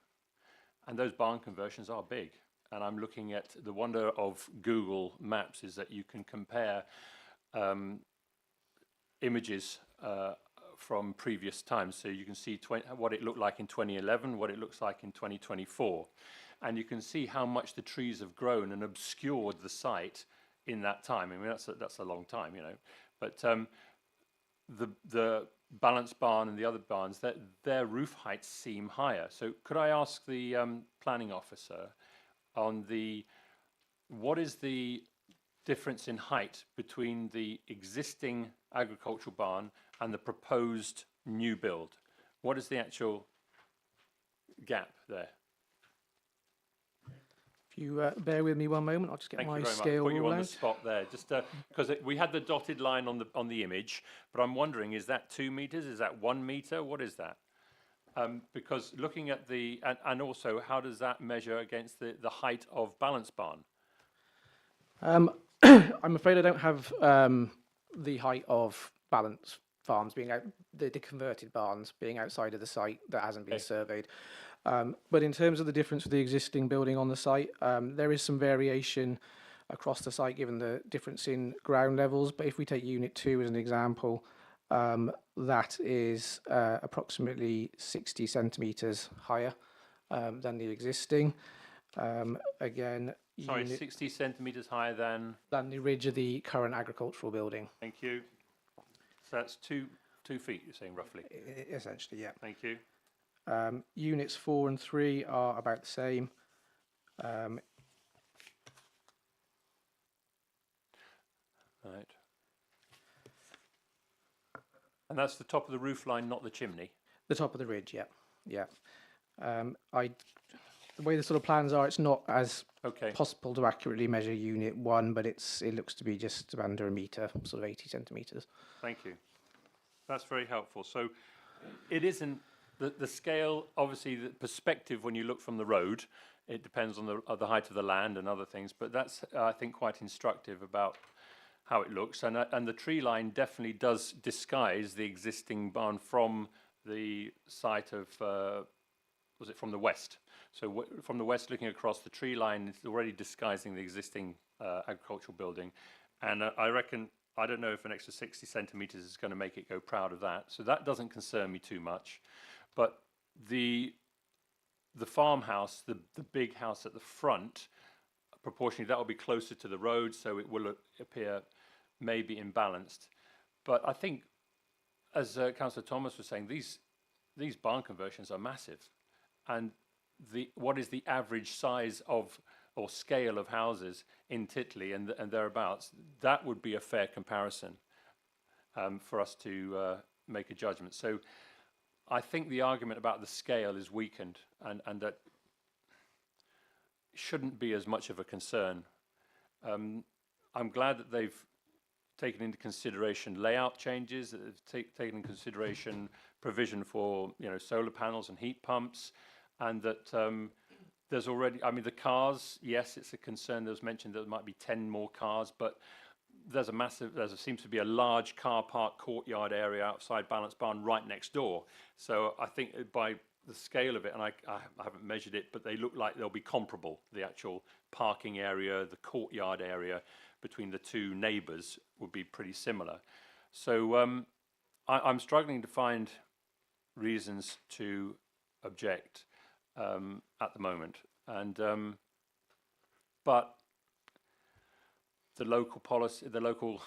And those barn conversions are big. And I'm looking at the wonder of Google Maps is that you can compare images from previous times. So you can see what it looked like in 2011, what it looks like in 2024. And you can see how much the trees have grown and obscured the site in that time. I mean, that's a long time, But the Balance Barn and the other barns, their roof heights seem higher. So could I ask the planning officer on what is the difference in height between the existing agricultural barn and the proposed new build? What is the actual gap there? If you bear with me one moment, I'll just get my scale Put you rule on the out. spot there, just because we had the dotted line on the image, but I'm wondering, is that 2 meters? Is that 1 meter? What is that? Because looking at and also how does that measure against the height of Balance Barn? I'm afraid I don't have the height of Balance Farms being out, the converted barns being outside of the site that hasn't been surveyed. But in terms of the difference with the existing building on the site, there is some variation across the site given the difference in ground levels. But if we take Unit 2 as an example, that is approximately 60 centimetres higher than the existing. Again, Sorry, unit 60 centimetres higher than, than the ridge of the current agricultural building. thank you. So that's 2 feet, you're saying roughly. Essentially, yeah. Thank you. Units 4 and 3 are about the same. Right. And that's the top of the roof line, not the chimney. The top of the ridge, yeah, yeah. The way the sort of plans are, it's not as Okay. possible to accurately measure unit 1, but it looks to be just under a metre, sort of 80 centimetres. Thank you. That's very helpful. So it isn't the scale, obviously the perspective when you look from the road, it depends on the height of the land and other things, but that's, I think, quite instructive about how it looks. And the tree line definitely does disguise the existing barn from the site of, was it from the west? So from the west, looking across, the tree line is already disguising the existing agricultural building. And I reckon, I don't know if an extra 60 centimetres is going to make it go proud of that. So that doesn't concern me too much. But the farmhouse, the big house at the front, proportionally, that will be closer to the road, so it will appear maybe imbalanced. But I think, as Councillor Thomas was saying, these barn conversions are massive. And what is the average size of or scale of houses in Titley and thereabouts? That would be a fair comparison for us to make a judgment. So I think the argument about the scale is weakened, and that shouldn't be as much of a concern. I'm glad that they've taken into consideration layout changes, that they've taken into consideration provision for solar panels and heat pumps, and that there's already, I mean, the cars, yes, it's a concern. There was mentioned that there might be 10 more cars, but there seems to be a large car park courtyard area outside Balance Barn right next door. So I think by the scale of it, and I haven't measured it, but they look like they'll be comparable. The actual parking area, the courtyard area between the two neighbours would be pretty similar. So I'm struggling to find reasons to object at the moment, and but the local policy, the local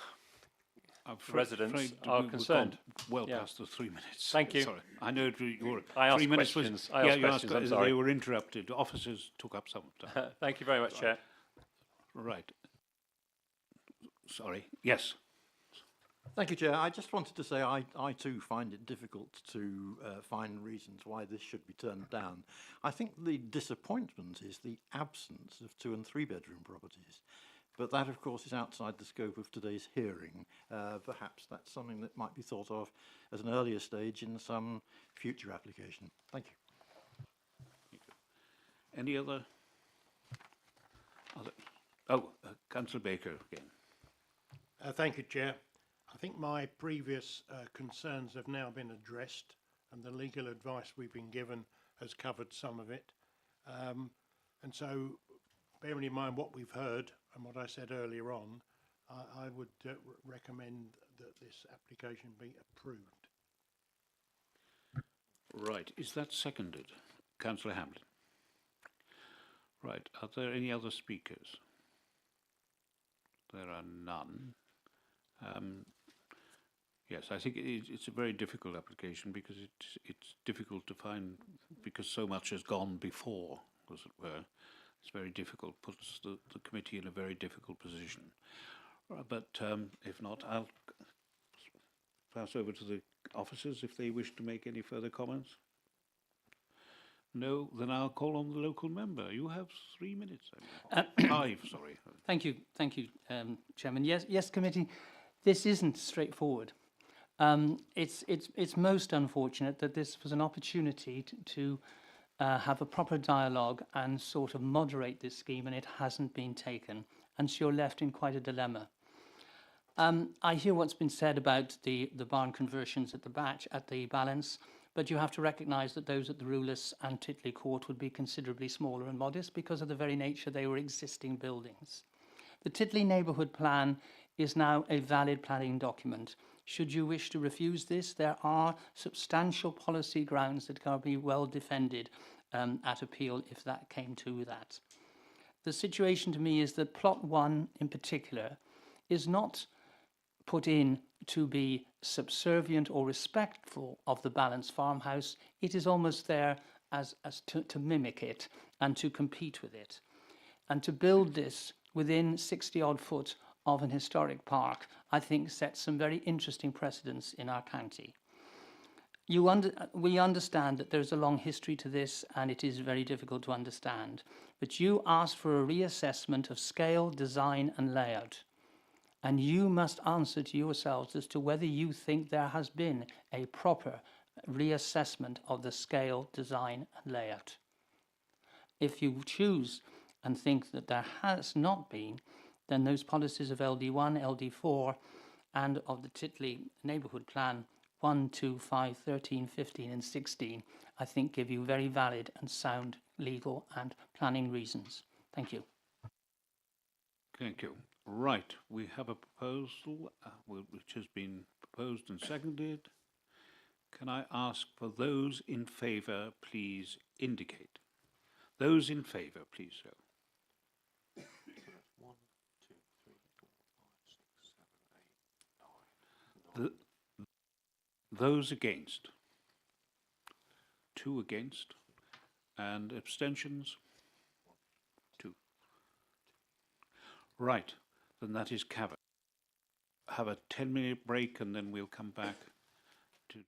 residents are concerned. Well past the 3 minutes. Thank you. Sorry, I know you I asked 3 minutes questions. was. I asked You questions. I'm sorry. They were interrupted. Officers took up some time. Thank you very much, Chair. Right. Sorry. Yes. Thank you, Chair. I just wanted to say I too find it difficult to find reasons why this should be turned down. I think the disappointment is the absence of 2 and 3 bedroom properties. But that, of course, is outside the scope of today's hearing. Perhaps that's something that might be thought of as an earlier stage in some future application. Thank you. Any other? Councillor Baker again. Thank you, Chair. I think my previous concerns have now been addressed, and the legal advice we've been given has covered some of it. And so, bearing in mind what we've heard and what I said earlier on, I would recommend that this application be approved. Right. Is that seconded? Councillor Hamlin. Right. Are there any other speakers? There are none. Yes, I think it's a very difficult application because it's difficult to find, because so much has gone before, as it were. It's very difficult, puts the committee in a very difficult position. But if not, I'll pass over to the officers if they wish to make any further comments. No, then I'll call on the local member. You have 3 minutes. 5, sorry. Thank you, Chairman. Yes, committee. This isn't straightforward. It's most unfortunate that this was an opportunity to have a proper dialogue and sort of moderate this scheme, and it hasn't been taken, and so you're left in quite a dilemma. I hear what's been said about the barn conversions at the Balance, but you have to recognise that those at the Rulus and Titley Court would be considerably smaller and modest because of the very nature they were existing buildings. The Titley Neighbourhood Plan is now a valid planning document. Should you wish to refuse this, there are substantial policy grounds that can be well defended at appeal if that came to that. The situation to me is that plot 1 in particular is not put in to be subservient or respectful of the balanced farmhouse. It is almost there as to mimic it and to compete with it. And to build this within 60 odd foot of an historic park, I think sets some very interesting precedents in our county. We understand that there's a long history to this and it is very difficult to understand, but you asked for a reassessment of scale, design and layout. And you must answer to yourselves as to whether you think there has been a proper reassessment of the scale, design and layout. If you choose and think that there has not been, then those policies of LD1, LD4 and of the Titley Neighbourhood Plan 1, 2, 5, 13, 15 and 16, I think give you very valid and sound legal and planning reasons. Thank you. Thank you. Right, we have a proposal which has been proposed and seconded. Can I ask for those in favour, please indicate. Those in favour, please show. Those against? 2 against. And abstentions? 2. Right, then that is covered. Have a 10-minute break and then we'll come back to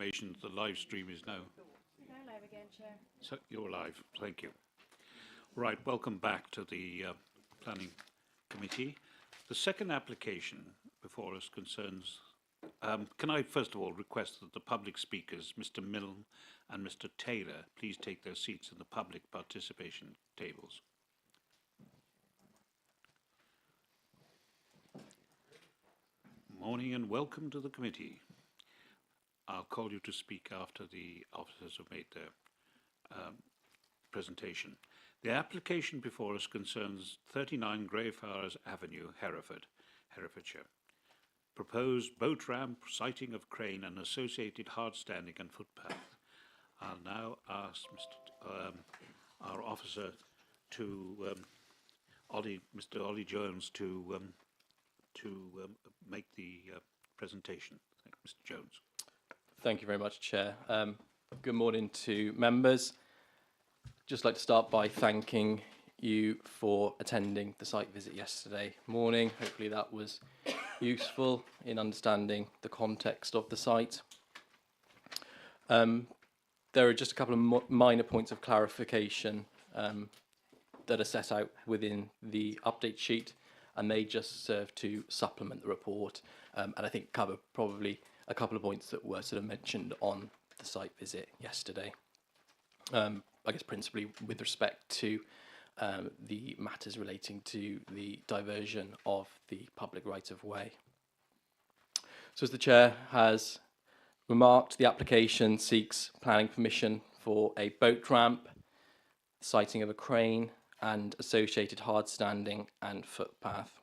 confirmation that the live stream is now. Live again, Chair. So you're live. Thank you. Right, welcome back to the Planning Committee. The second application before us concerns. Can I first of all request that the public speakers, Mr. Milne and Mr. Taylor, please take their seats in the public participation tables. Morning and welcome to the committee. I'll call you to speak after the officers have made their presentation. The application before us concerns 39 Greyfriars Avenue, Herefordshire. Proposed boat ramp, sighting of crane and associated hard standing and footpath. I'll now ask our officer to Mr. Ollie Jones to make the presentation. Thank you, Mr. Jones. Thank you very much, Chair. Good morning to members. Just like to start by thanking you for attending the site visit yesterday morning. Hopefully that was useful in understanding the context of the site. There are just a couple of minor points of clarification that are set out within the update sheet, and they just serve to supplement the report and I think cover probably a couple of points that were sort of mentioned on the site visit yesterday. I guess principally with respect to the matters relating to the diversion of the public right-of-way. So as the Chair has remarked, the application seeks planning permission for a boat ramp, sighting of a crane and associated hard standing and footpath.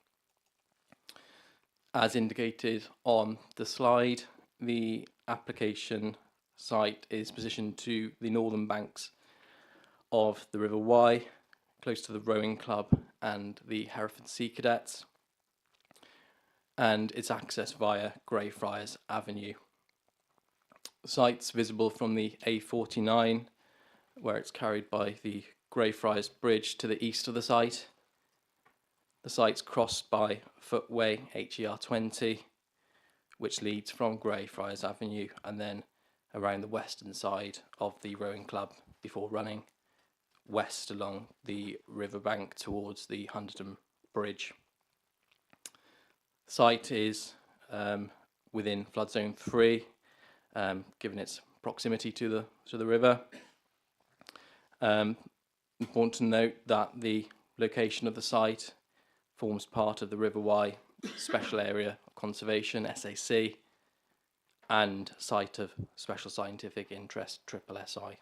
As indicated on the slide, the application site is positioned to the northern banks of the River Wye, close to the rowing club and the Hereford Sea Cadets, and it's accessed via Greyfriars Avenue. The site's visible from the A49, where it's carried by the Greyfriars Bridge to the east of the site. The site's crossed by footway HER20, which leads from Greyfriars Avenue and then around the western side of the rowing club before running west along the riverbank towards the Hunterdon Bridge. The site is within flood zone 3, given its proximity to the river. Important to note that the location of the site forms part of the River Wye Special Area of Conservation, SAC, and Site of Special Scientific Interest, SSSI.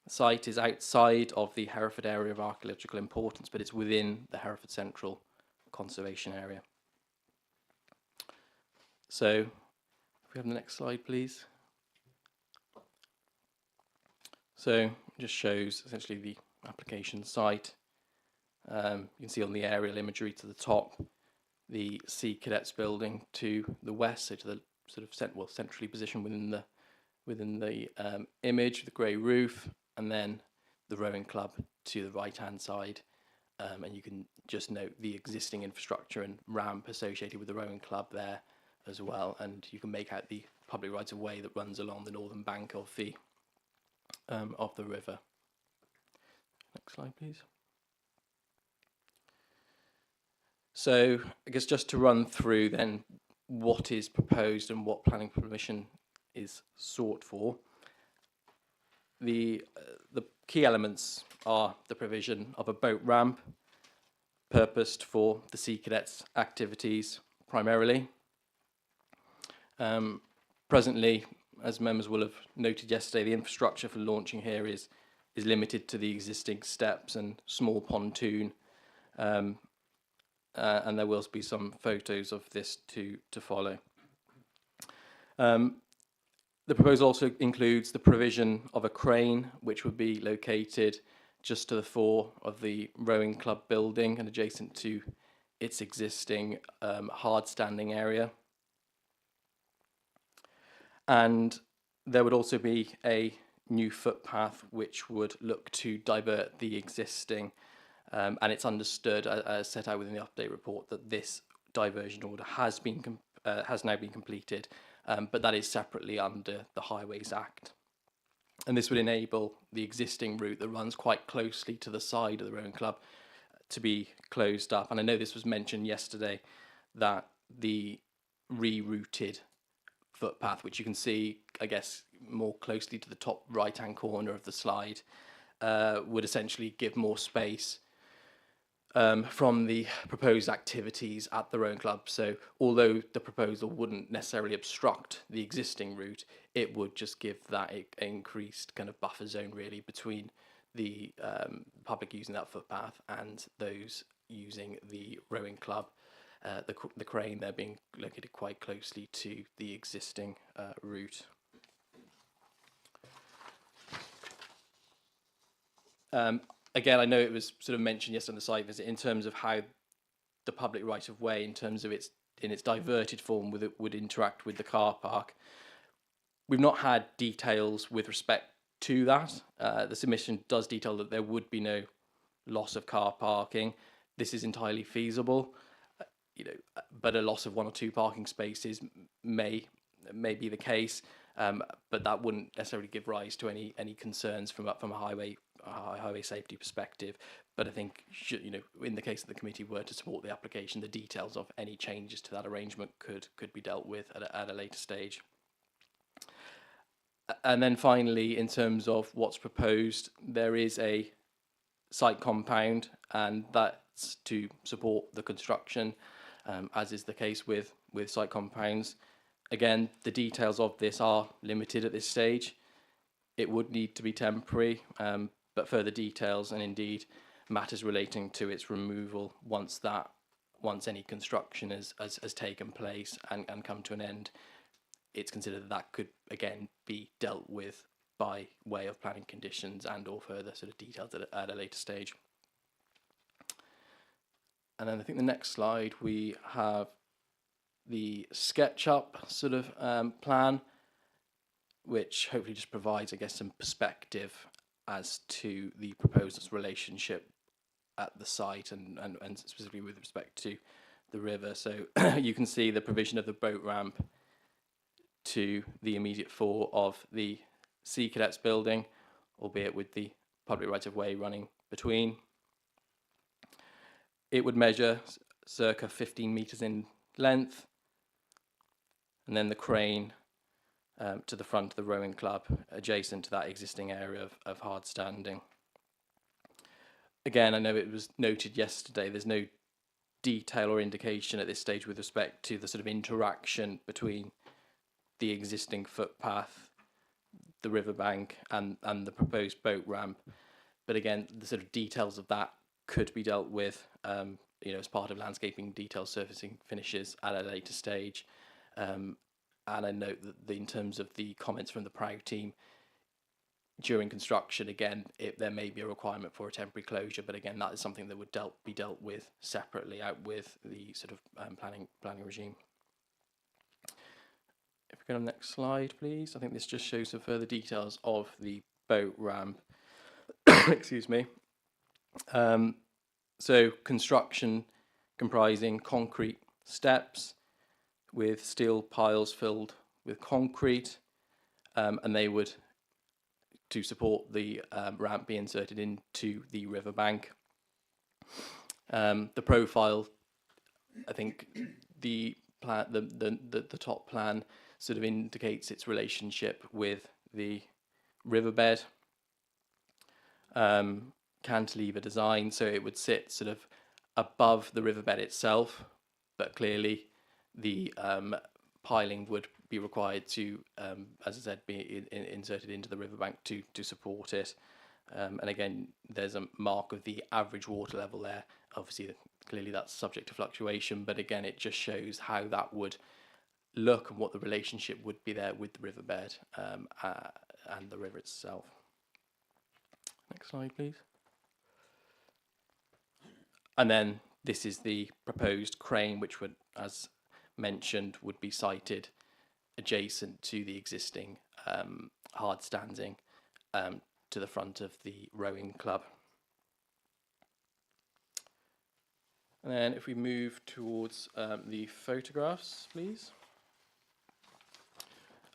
The site is outside of the Hereford Area of Archaeological Importance, but it's within the Hereford Central Conservation Area. So, if we have the next slide, please. So, it just shows essentially the application site. You can see on the aerial imagery to the top, the Sea Cadets building to the west, so to the sort of centrally positioned within the image, the grey roof, and then the rowing club to the right-hand side. And you can just note the existing infrastructure and ramp associated with the rowing club there as well, and you can make out the public right-of-way that runs along the northern bank of the river. Next slide, please. So I guess just to run through then what is proposed and what planning permission is sought for. The key elements are the provision of a boat ramp purposed for the Sea Cadets activities primarily. Presently, as members will have noted yesterday, the infrastructure for launching here is limited to the existing steps and small pontoon, and there will be some photos of this to follow. The proposal also includes the provision of a crane, which would be located just to the fore of the rowing club building and adjacent to its existing hard standing area. And there would also be a new footpath which would look to divert the existing, and it's understood, as set out within the update report, that this diversion order has now been completed, but that is separately under the Highways Act. And this would enable the existing route that runs quite closely to the side of the rowing club to be closed up. And I know this was mentioned yesterday, that the rerouted footpath, which you can see, I guess, more closely to the top right-hand corner of the slide, would essentially give more space from the proposed activities at the rowing club. So although the proposal wouldn't necessarily obstruct the existing route, it would just give that increased kind of buffer zone really between the public using that footpath and those using the rowing club. The crane there being located quite closely to the existing route. Again, I know it was sort of mentioned yesterday on the site visit in terms of how the public right of way, in terms of its diverted form, would interact with the car park. We've not had details with respect to that. The submission does detail that there would be no loss of car parking. This is entirely feasible, but a loss of 1 or 2 parking spaces may be the case, but that wouldn't necessarily give rise to any concerns from a highway safety perspective. But I think, in the case that the committee were to support the application, the details of any changes to that arrangement could be dealt with at a later stage. And then finally, in terms of what's proposed, there is a site compound, and that's to support the construction, as is the case with site compounds. Again, the details of this are limited at this stage. It would need to be temporary, but further details and indeed matters relating to its removal once any construction has taken place and come to an end, it's considered that could again be dealt with by way of planning conditions and or further sort of details at a later stage. And then I think the next slide we have the SketchUp sort of plan, which hopefully just provides, I guess, some perspective as to the proposal's relationship at the site and specifically with respect to the river. So you can see the provision of the boat ramp to the immediate fore of the Sea Cadets building, albeit with the public right-of-way running between. It would measure circa 15 metres in length, and then the crane to the front of the rowing club, adjacent to that existing area of hard standing. Again, I know it was noted yesterday, there's no detail or indication at this stage with respect to the sort of interaction between the existing footpath, the riverbank, and the proposed boat ramp. But again, the sort of details of that could be dealt with, as part of landscaping detail surfacing finishes at a later stage. And I note that in terms of the comments from the PROW team, during construction, again, there may be a requirement for a temporary closure, but again, that is something that would be dealt with separately out with the sort of planning regime. If we go to the next slide, please. I think this just shows some further details of the boat ramp. Excuse me. So construction comprising concrete steps with steel piles filled with concrete, and they would, to support the ramp, be inserted into the riverbank. The profile, I think the top plan sort of indicates its relationship with the riverbed. Cantilever design, so it would sit sort of above the riverbed itself, but clearly the piling would be required to, as I said, be inserted into the riverbank to support it. And again, there's a mark of the average water level there. Obviously, clearly that's subject to fluctuation, but again, it just shows how that would look and what the relationship would be there with the riverbed and the river itself. Next slide, please. And then this is the proposed crane, which would, as mentioned, would be sited adjacent to the existing hard standing to the front of the rowing club. And then if we move towards the photographs, please.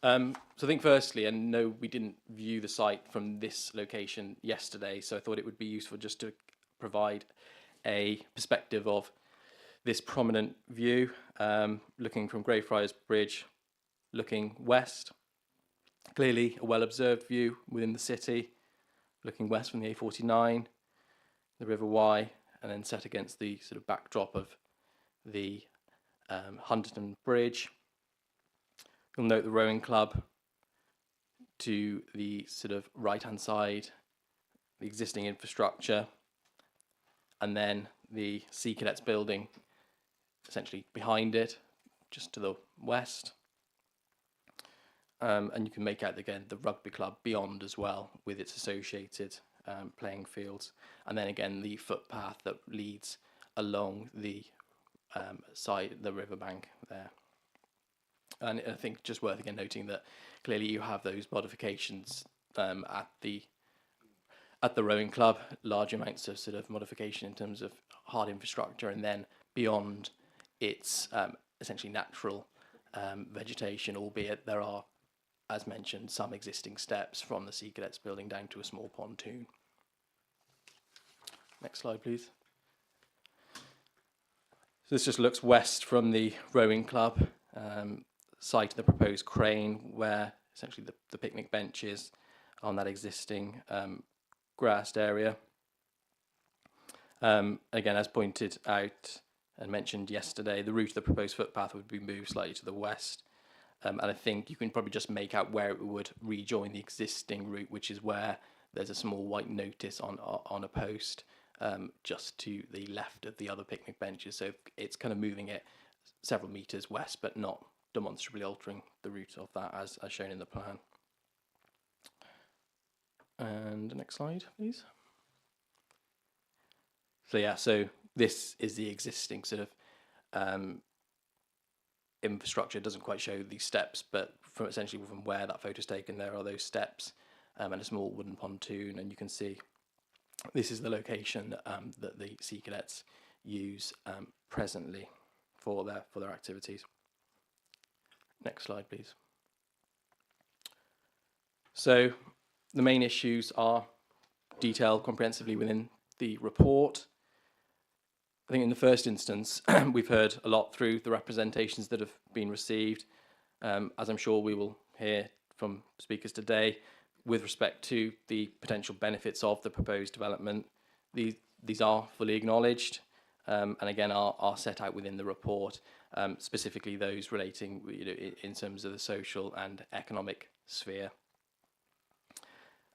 So I think firstly, and no, we didn't view the site from this location yesterday, so I thought it would be useful just to provide a perspective of this prominent view, looking from Greyfriars Bridge, looking west. Clearly a well-observed view within the city, looking west from the A49, the River Wye, and then set against the sort of backdrop of the Hunterton Bridge. You'll note the rowing club to the sort of right-hand side, the existing infrastructure, and then the Sea Cadets building essentially behind it, just to the west. And you can make out again the rugby club beyond as well, with its associated playing fields, and then again the footpath that leads along the side, the riverbank there. And I think just worth again noting that clearly you have those modifications at the rowing club, large amounts of sort of modification in terms of hard infrastructure, and then beyond its essentially natural vegetation, albeit there are, as mentioned, some existing steps from the Sea Cadets building down to a small pontoon. Next slide, please. So this just looks west from the rowing club, site of the proposed crane, where essentially the picnic bench is on that existing grassed area. Again, as pointed out and mentioned yesterday, the route of the proposed footpath would be moved slightly to the west. And I think you can probably just make out where it would rejoin the existing route, which is where there's a small white notice on a post just to the left of the other picnic benches. So it's kind of moving it several metres west, but not demonstrably altering the route of that as shown in the plan. And the next slide, please. So yeah, so this is the existing sort of infrastructure. It doesn't quite show these steps, but from essentially from where that photo's taken, there are those steps and a small wooden pontoon, and you can see this is the location that the Sea Cadets use presently for their activities. Next slide, please. So the main issues are detailed comprehensively within the report. I think in the first instance, we've heard a lot through the representations that have been received, as I'm sure we will hear from speakers today, with respect to the potential benefits of the proposed development. These are fully acknowledged, and again are set out within the report, specifically those relating in terms of the social and economic sphere.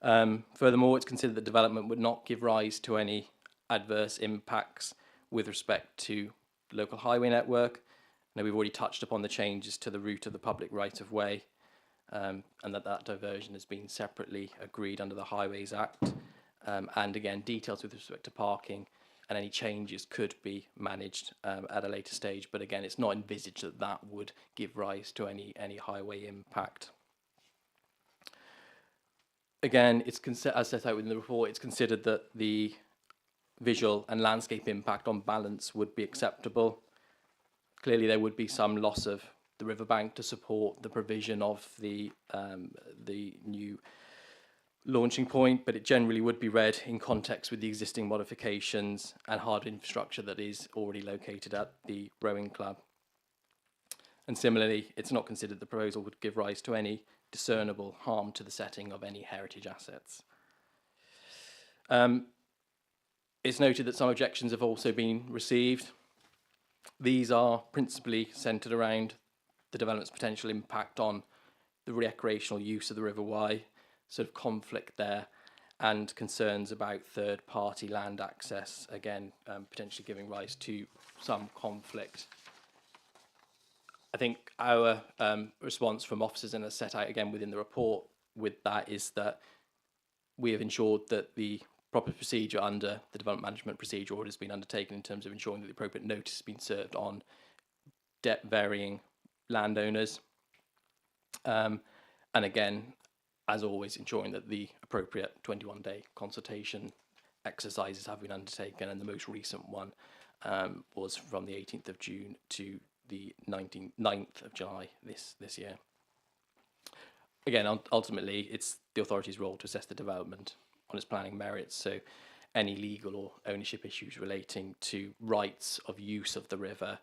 Furthermore, it's considered that development would not give rise to any adverse impacts with respect to the local highway network. Now, we've already touched upon the changes to the route of the public right-of-way, and that diversion has been separately agreed under the Highways Act. And again, details with respect to parking and any changes could be managed at a later stage. But again, it's not envisaged that that would give rise to any highway impact. Again, it's as set out within the report, it's considered that the visual and landscape impact on balance would be acceptable. Clearly, there would be some loss of the riverbank to support the provision of the new launching point, but it generally would be read in context with the existing modifications and hard infrastructure that is already located at the rowing club. And similarly, it's not considered the proposal would give rise to any discernible harm to the setting of any heritage assets. It's noted that some objections have also been received. These are principally centred around the development's potential impact on the recreational use of the River Wye, sort of conflict there, and concerns about third-party land access, again, potentially giving rise to some conflict. I think our response from officers, and as set out again within the report with that, is that we have ensured that the proper procedure under the Development Management Procedure Order has been undertaken in terms of ensuring that the appropriate notice has been served on debt-varying landowners. And again, as always, ensuring that the appropriate 21-day consultation exercises have been undertaken, and the most recent one was from the 18th of June to the 9th of July this year. again, ultimately, it's the authority's role to assess the development on its planning merits. So any legal or ownership issues relating to rights of use of the river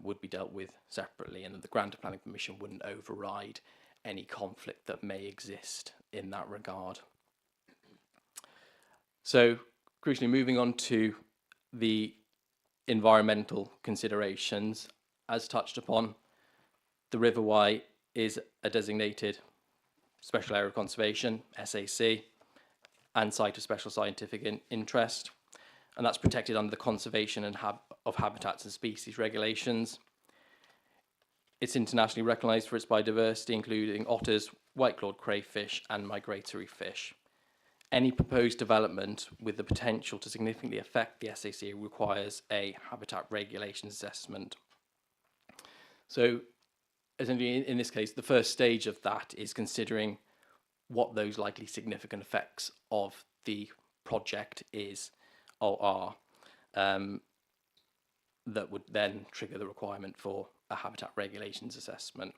would be dealt with separately, and the grant of planning permission wouldn't override any conflict that may exist in that regard. So, crucially, moving on to the environmental considerations, as touched upon, the River Wye is a designated Special Area of Conservation, SAC, and Site of Special Scientific Interest, and that's protected under the Conservation and of Habitats and Species regulations. It's internationally recognised for its biodiversity, including otters, white-clawed crayfish, and migratory fish. Any proposed development with the potential to significantly affect the SAC requires a habitat regulation assessment. So, essentially, in this case, the first stage of that is considering what those likely significant effects of the project is or are, that would then trigger the requirement for a habitat regulations assessment.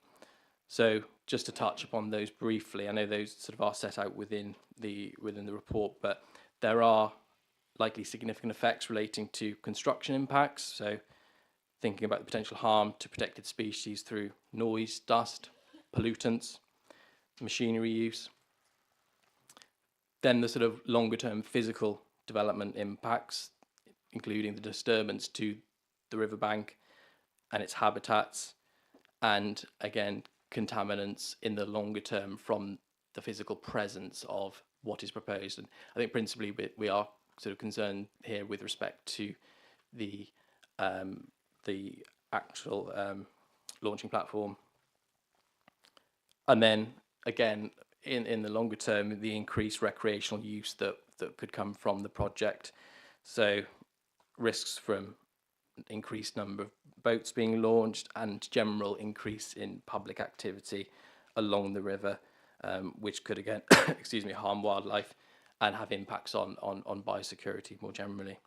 So just to touch upon those briefly, I know those sort of are set out within the report, but there are likely significant effects relating to construction impacts. So thinking about the potential harm to protected species through noise, dust, pollutants, machinery use. Then the sort of longer term physical development impacts, including the disturbance to the riverbank and its habitats, and again, contaminants in the longer term from the physical presence of what is proposed. And I think principally we are sort of concerned here with respect to the actual launching platform. And then again, in the longer term, the increased recreational use that could come from the project. So risks from increased number of boats being launched and general increase in public activity along the river, which could again, harm wildlife and have impacts on biosecurity more generally.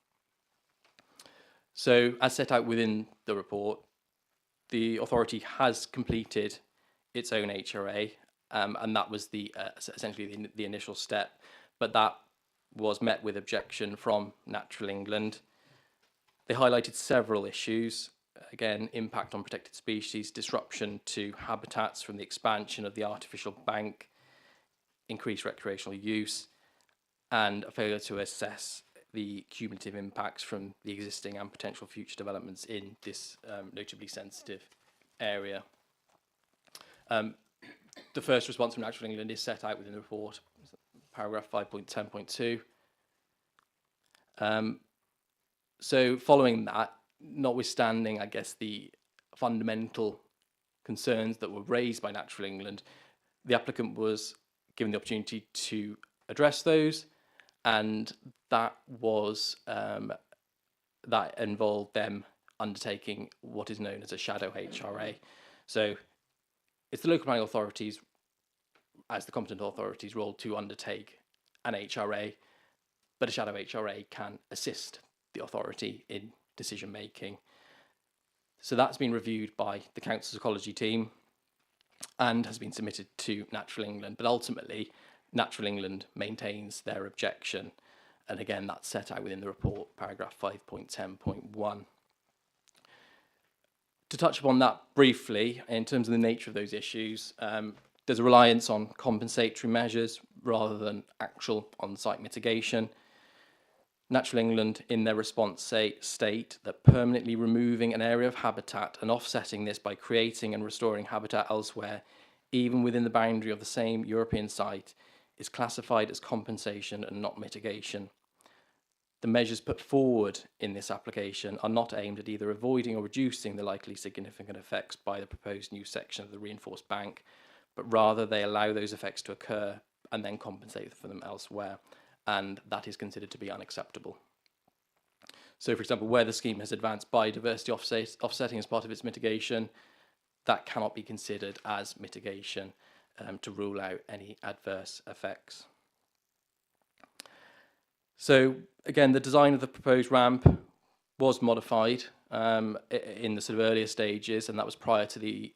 So, as set out within the report, the authority has completed its own HRA, and that was essentially the initial step, but that was met with objection from Natural England. They highlighted several issues, again, impact on protected species, disruption to habitats from the expansion of the artificial bank, increased recreational use, and a failure to assess the cumulative impacts from the existing and potential future developments in this notably sensitive area. The first response from Natural England is set out within the report, paragraph 5.10.2. So following that, notwithstanding, I guess, the fundamental concerns that were raised by Natural England, the applicant was given the opportunity to address those, and that was that involved them undertaking what is known as a shadow HRA. So it's the local planning authorities, as the competent authorities, role to undertake an HRA, but a shadow HRA can assist the authority in decision making. So that's been reviewed by the Council's Ecology team and has been submitted to Natural England, but ultimately Natural England maintains their objection, and again that's set out within the report, paragraph 5.10.1. To touch upon that briefly, in terms of the nature of those issues, there's a reliance on compensatory measures rather than actual on-site mitigation. Natural England, in their response, state that permanently removing an area of habitat and offsetting this by creating and restoring habitat elsewhere, even within the boundary of the same European site, is classified as compensation and not mitigation. The measures put forward in this application are not aimed at either avoiding or reducing the likely significant effects by the proposed new section of the reinforced bank, but rather they allow those effects to occur and then compensate for them elsewhere, and that is considered to be unacceptable. So, for example, where the scheme has advanced biodiversity offsetting as part of its mitigation, that cannot be considered as mitigation to rule out any adverse effects. So, again, the design of the proposed ramp was modified in the sort of earlier stages, and that was prior to the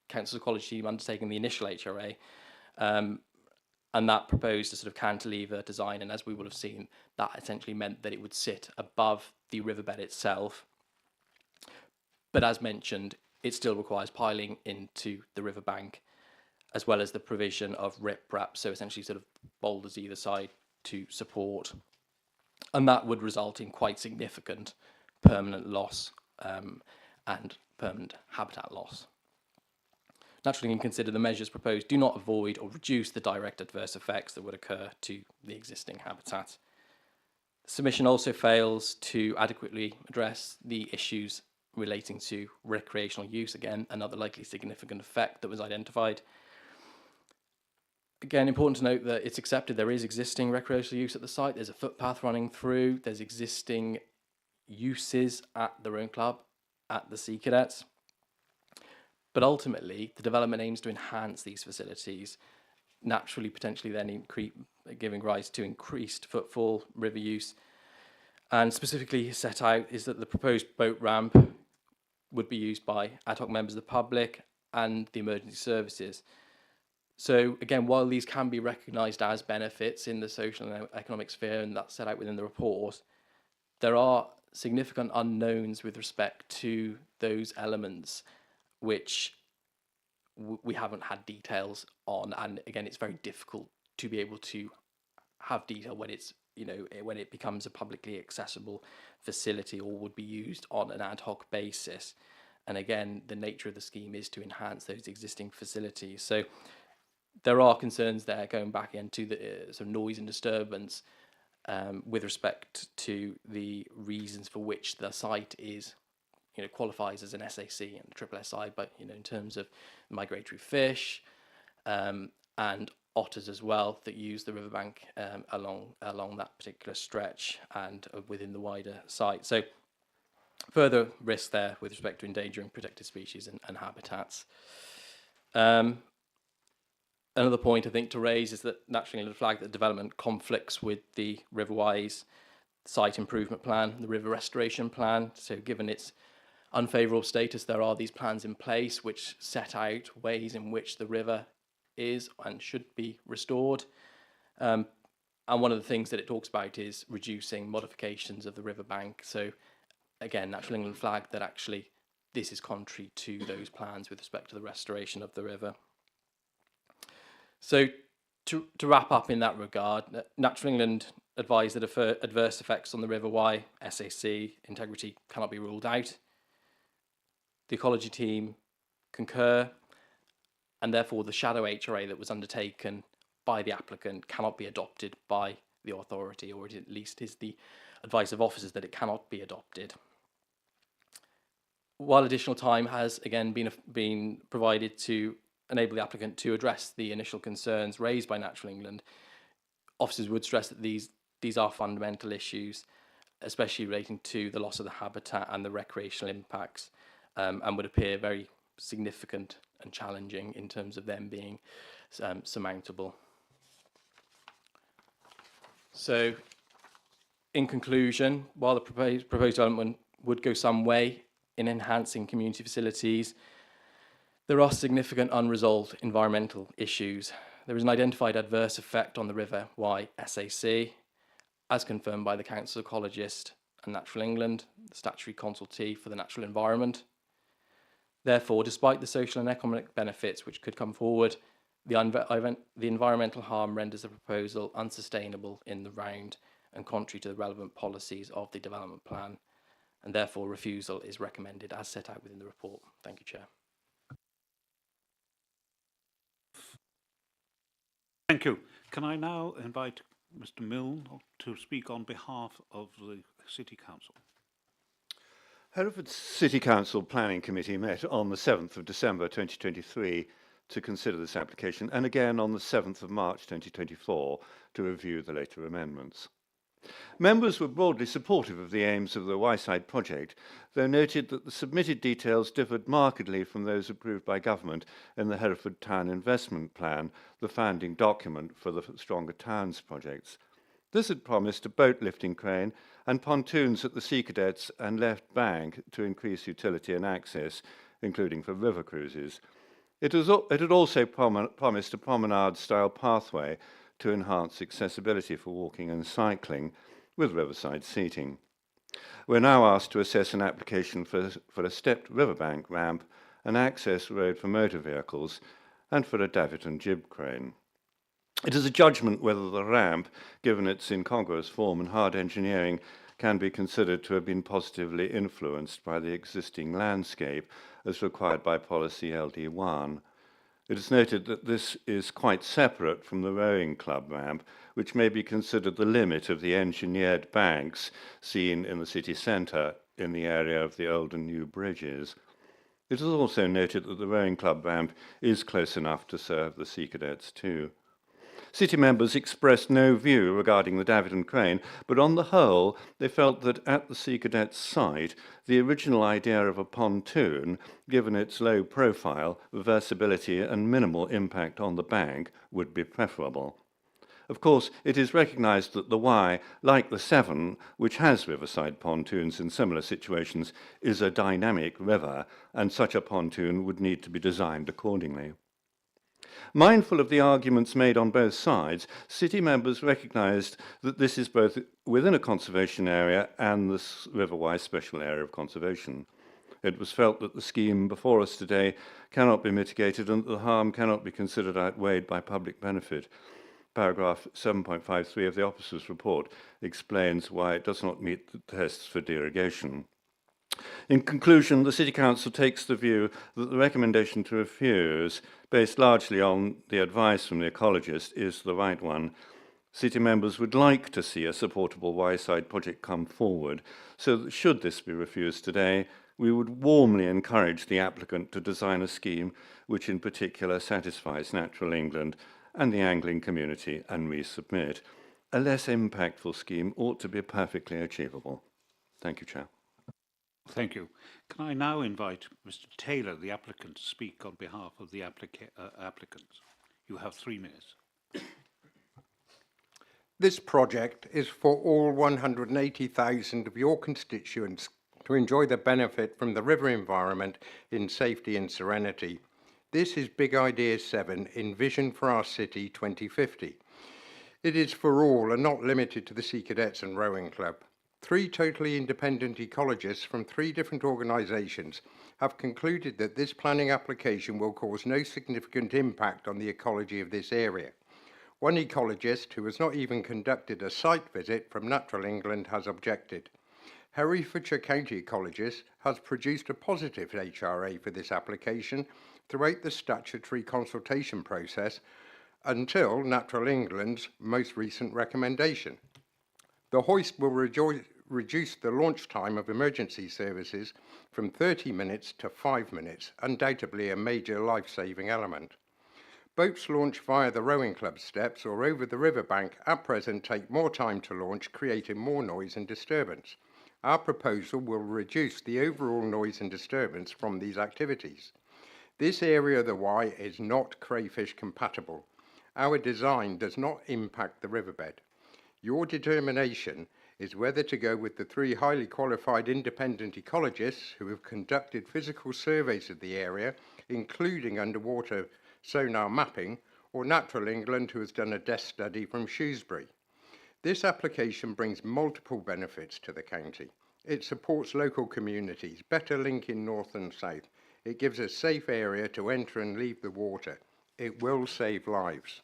Council's Ecology team undertaking the initial HRA. And that proposed a sort of cantilever design, and as we will have seen, that essentially meant that it would sit above the riverbed itself. But as mentioned, it still requires piling into the riverbank, as well as the provision of riprap, so essentially sort of boulders either side to support. And that would result in quite significant permanent loss and permanent habitat loss. Naturally, you can consider the measures proposed do not avoid or reduce the direct adverse effects that would occur to the existing habitat. The submission also fails to adequately address the issues relating to recreational use, again, another likely significant effect that was identified. Again, important to note that it's accepted there is existing recreational use at the site. There's a footpath running through. There's existing uses at the Rowing Club, at the Sea Cadets. But ultimately, the development aims to enhance these facilities, naturally, potentially then giving rise to increased footfall, river use. And specifically set out is that the proposed boat ramp would be used by ad hoc members of the public and the emergency services. So again, while these can be recognised as benefits in the social and economic sphere, and that's set out within the report, there are significant unknowns with respect to those elements which we haven't had details on. And again, it's very difficult to be able to have detail when it's, when it becomes a publicly accessible facility or would be used on an ad hoc basis. And again, the nature of the scheme is to enhance those existing facilities. So there are concerns there going back into the sort of noise and disturbance with respect to the reasons for which the site is, qualifies as an SAC and triple SI, but in terms of migratory fish and otters as well that use the riverbank along that particular stretch and within the wider site. So further risk there with respect to endangering protected species and habitats. Another point I think to raise is that Natural England flagged that development conflicts with the Riverwise site improvement plan, the river restoration plan. So given its unfavourable status, there are these plans in place which set out ways in which the river is and should be restored. And one of the things that it talks about is reducing modifications of the riverbank. So again, Natural England flagged that actually this is contrary to those plans with respect to the restoration of the river. So to wrap up in that regard, Natural England advised that adverse effects on the River Wye SAC integrity cannot be ruled out. The ecology team concur, and therefore the shadow HRA that was undertaken by the applicant cannot be adopted by the authority, or at least is the advice of officers that it cannot be adopted. While additional time has again been provided to enable the applicant to address the initial concerns raised by Natural England, officers would stress that these are fundamental issues, especially relating to the loss of the habitat and the recreational impacts, and would appear very significant and challenging in terms of them being surmountable. So, in conclusion, while the proposed development would go some way in enhancing community facilities, there are significant unresolved environmental issues. There is an identified adverse effect on the River Wye SAC, as confirmed by the Council Ecologist and Natural England, the statutory consultee for the natural environment. Therefore, despite the social and economic benefits which could come forward, the environmental harm renders the proposal unsustainable in the round and contrary to the relevant policies of the development plan, and therefore refusal is recommended as set out within the report. Thank you, Chair. Thank you. Can I now invite Mr. Milne to speak on behalf of the City Council? Hereford City Council Planning Committee met on the 7th of December 2023 to consider this application, and again on the 7th of March 2024 to review the later amendments. Members were broadly supportive of the aims of the Wyeside project, though noted that the submitted details differed markedly from those approved by government in the Hereford Town Investment Plan, the founding document for the Stronger Towns projects. This had promised a boat lifting crane and pontoons at the Sea Cadets and left bank to increase utility and access, including for river cruises. It had also promised a promenade-style pathway to enhance accessibility for walking and cycling with riverside seating. We're now asked to assess an application for a stepped riverbank ramp, an access road for motor vehicles, and for a davit and jib crane. It is a judgment whether the ramp, given its incongruous form and hard engineering, can be considered to have been positively influenced by the existing landscape as required by policy LD1. It is noted that this is quite separate from the rowing club ramp, which may be considered the limit of the engineered banks seen in the city centre in the area of the old and new bridges. It is also noted that the rowing club ramp is close enough to serve the Sea Cadets too. City members expressed no view regarding the davit and crane, but on the whole, they felt that at the Sea Cadets site, the original idea of a pontoon, given its low profile, reversibility, and minimal impact on the bank, would be preferable. Of course, it is recognised that the Wye, like the Severn, which has riverside pontoons in similar situations, is a dynamic river, and such a pontoon would need to be designed accordingly. Mindful of the arguments made on both sides, city members recognised that this is both within a conservation area and the River Wye Special Area of Conservation. It was felt that the scheme before us today cannot be mitigated and that the harm cannot be considered outweighed by public benefit. Paragraph 7.53 of the officer's report explains why it does not meet the tests for derogation. In conclusion, the City Council takes the view that the recommendation to refuse, based largely on the advice from the ecologist, is the right one. City members would like to see a supportable Wyeside project come forward, so that should this be refused today, we would warmly encourage the applicant to design a scheme which in particular satisfies Natural England and the angling community and resubmit. A less impactful scheme ought to be perfectly achievable. Thank you, Chair. Thank you. Can I now invite Mr. Taylor, the applicant, to speak on behalf of the applicants? You have 3 minutes. This project is for all 180,000 of your constituents to enjoy the benefit from the river environment in safety and serenity. This is Big Ideas 7 in Vision for Our City 2050. It is for all and not limited to the Sea Cadets and Rowing Club. 3 totally independent ecologists from 3 different organisations have concluded that this planning application will cause no significant impact on the ecology of this area. One ecologist, who has not even conducted a site visit from Natural England, has objected. Herefordshire County Ecologist has produced a positive HRA for this application throughout the statutory consultation process until Natural England's most recent recommendation. The hoist will reduce the launch time of emergency services from 30 minutes to 5 minutes, undoubtedly a major life-saving element. Boats launched via the rowing club steps or over the riverbank at present take more time to launch, creating more noise and disturbance. Our proposal will reduce the overall noise and disturbance from these activities. This area of the Wye is not crayfish compatible. Our design does not impact the riverbed. Your determination is whether to go with the 3 highly qualified independent ecologists who have conducted physical surveys of the area, including underwater sonar mapping, or Natural England, who has done a desk study from Shrewsbury. This application brings multiple benefits to the county. It supports local communities, better linking north and south. It gives a safe area to enter and leave the water. It will save lives.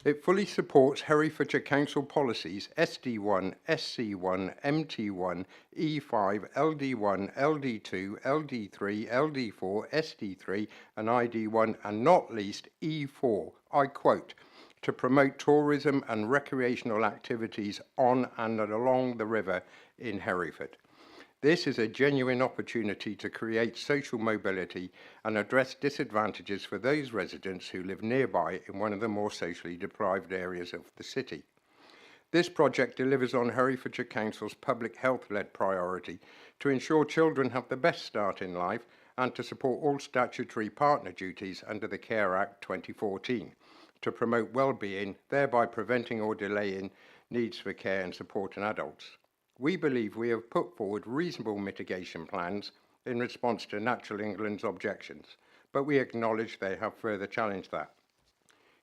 It fully supports Herefordshire Council policies SD1, SC1, MT1, E5, LD1, LD2, LD3, LD4, SD3 and ID1 and not least E4, I quote, to promote tourism and recreational activities on and along the river in Hereford. This is a genuine opportunity to create social mobility and address disadvantages for those residents who live nearby in one of the more socially deprived areas of the city. This project delivers on Herefordshire Council's public health-led priority to ensure children have the best start in life and to support all statutory partner duties under the Care Act 2014 to promote well-being, thereby preventing or delaying needs for care and support in adults. We believe we have put forward reasonable mitigation plans in response to Natural England's objections, but we acknowledge they have further challenged that.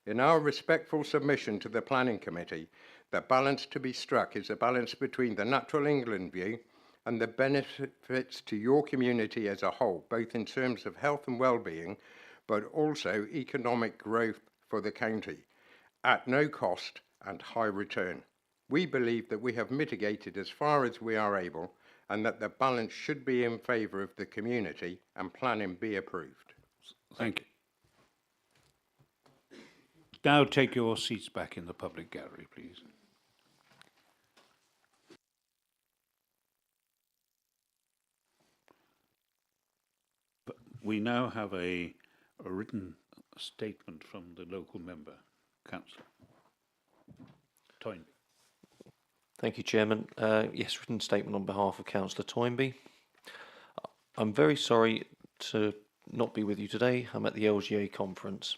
In our respectful submission to the Planning Committee, the balance to be struck is a balance between the Natural England view and the benefits to your community as a whole, both in terms of health and well-being, but also economic growth for the county, at no cost and high return. We believe that we have mitigated as far as we are able, and that the balance should be in favour of the community and planning be approved. Thank you. Now take your seats back in the public gallery, please. We now have a written statement from the local member, Councillor Toynbee. Thank you, Chairman. Yes, written statement on behalf of Councillor Toynbee. I'm very sorry to not be with you today. I'm at the LGA conference.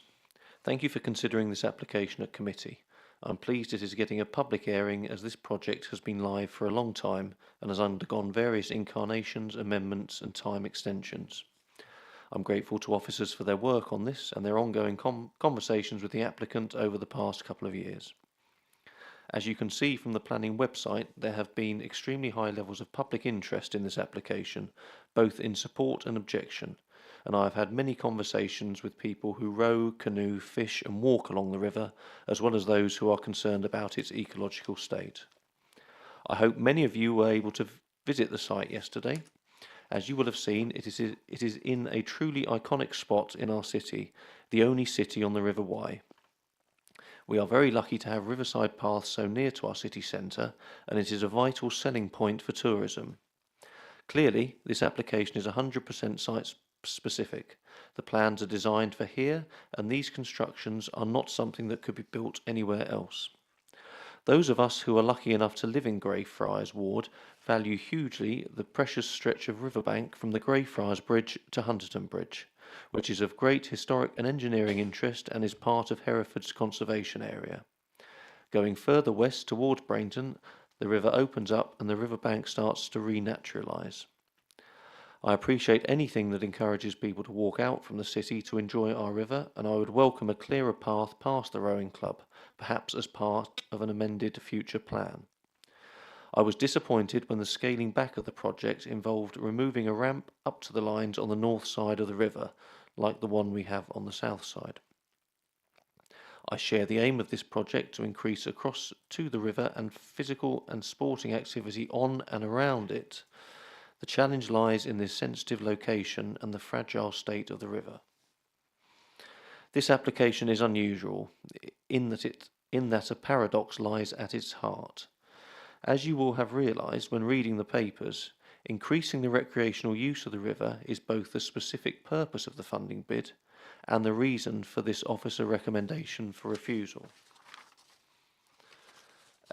Thank you for considering this application at committee. I'm pleased it is getting a public airing as this project has been live for a long time and has undergone various incarnations, amendments and time extensions. I'm grateful to officers for their work on this and their ongoing conversations with the applicant over the past couple of years. As you can see from the planning website, there have been extremely high levels of public interest in this application, both in support and objection, and I have had many conversations with people who row, canoe, fish and walk along the river, as well as those who are concerned about its ecological state. I hope many of you were able to visit the site yesterday. As you will have seen, it is in a truly iconic spot in our city, the only city on the River Wye. We are very lucky to have riverside paths so near to our city centre, and it is a vital selling point for tourism. Clearly, this application is 100% site specific. The plans are designed for here, and these constructions are not something that could be built anywhere else. Those of us who are lucky enough to live in Greyfriars Ward value hugely the precious stretch of riverbank from the Greyfriars Bridge to Hunterton Bridge, which is of great historic and engineering interest and is part of Hereford's conservation area. Going further west towards Brainton, the river opens up and the riverbank starts to renaturalise. I appreciate anything that encourages people to walk out from the city to enjoy our river, and I would welcome a clearer path past the rowing club, perhaps as part of an amended future plan. I was disappointed when the scaling back of the project involved removing a ramp up to the lines on the north side of the river, like the one we have on the south side. I share the aim of this project to increase across to the river and physical and sporting activity on and around it. The challenge lies in this sensitive location and the fragile state of the river. This application is unusual in that a paradox lies at its heart. As you will have realised when reading the papers, increasing the recreational use of the river is both the specific purpose of the funding bid and the reason for this officer recommendation for refusal.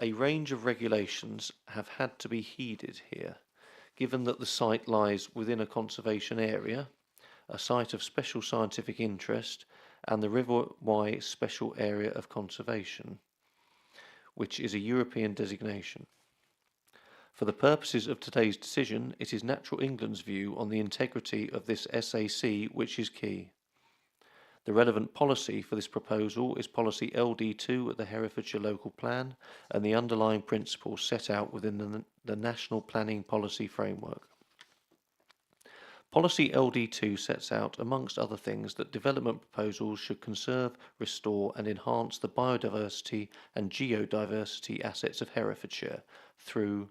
A range of regulations have had to be heeded here, given that the site lies within a conservation area, a site of special scientific interest, and the River Wye Special Area of Conservation, which is a European designation. For the purposes of today's decision, it is Natural England's view on the integrity of this SAC which is key. The relevant policy for this proposal is Policy LD2 at the Herefordshire Local Plan and the underlying principles set out within the National Planning Policy Framework. Policy LD2 sets out, amongst other things, that development proposals should conserve, restore and enhance the biodiversity and geodiversity assets of Herefordshire through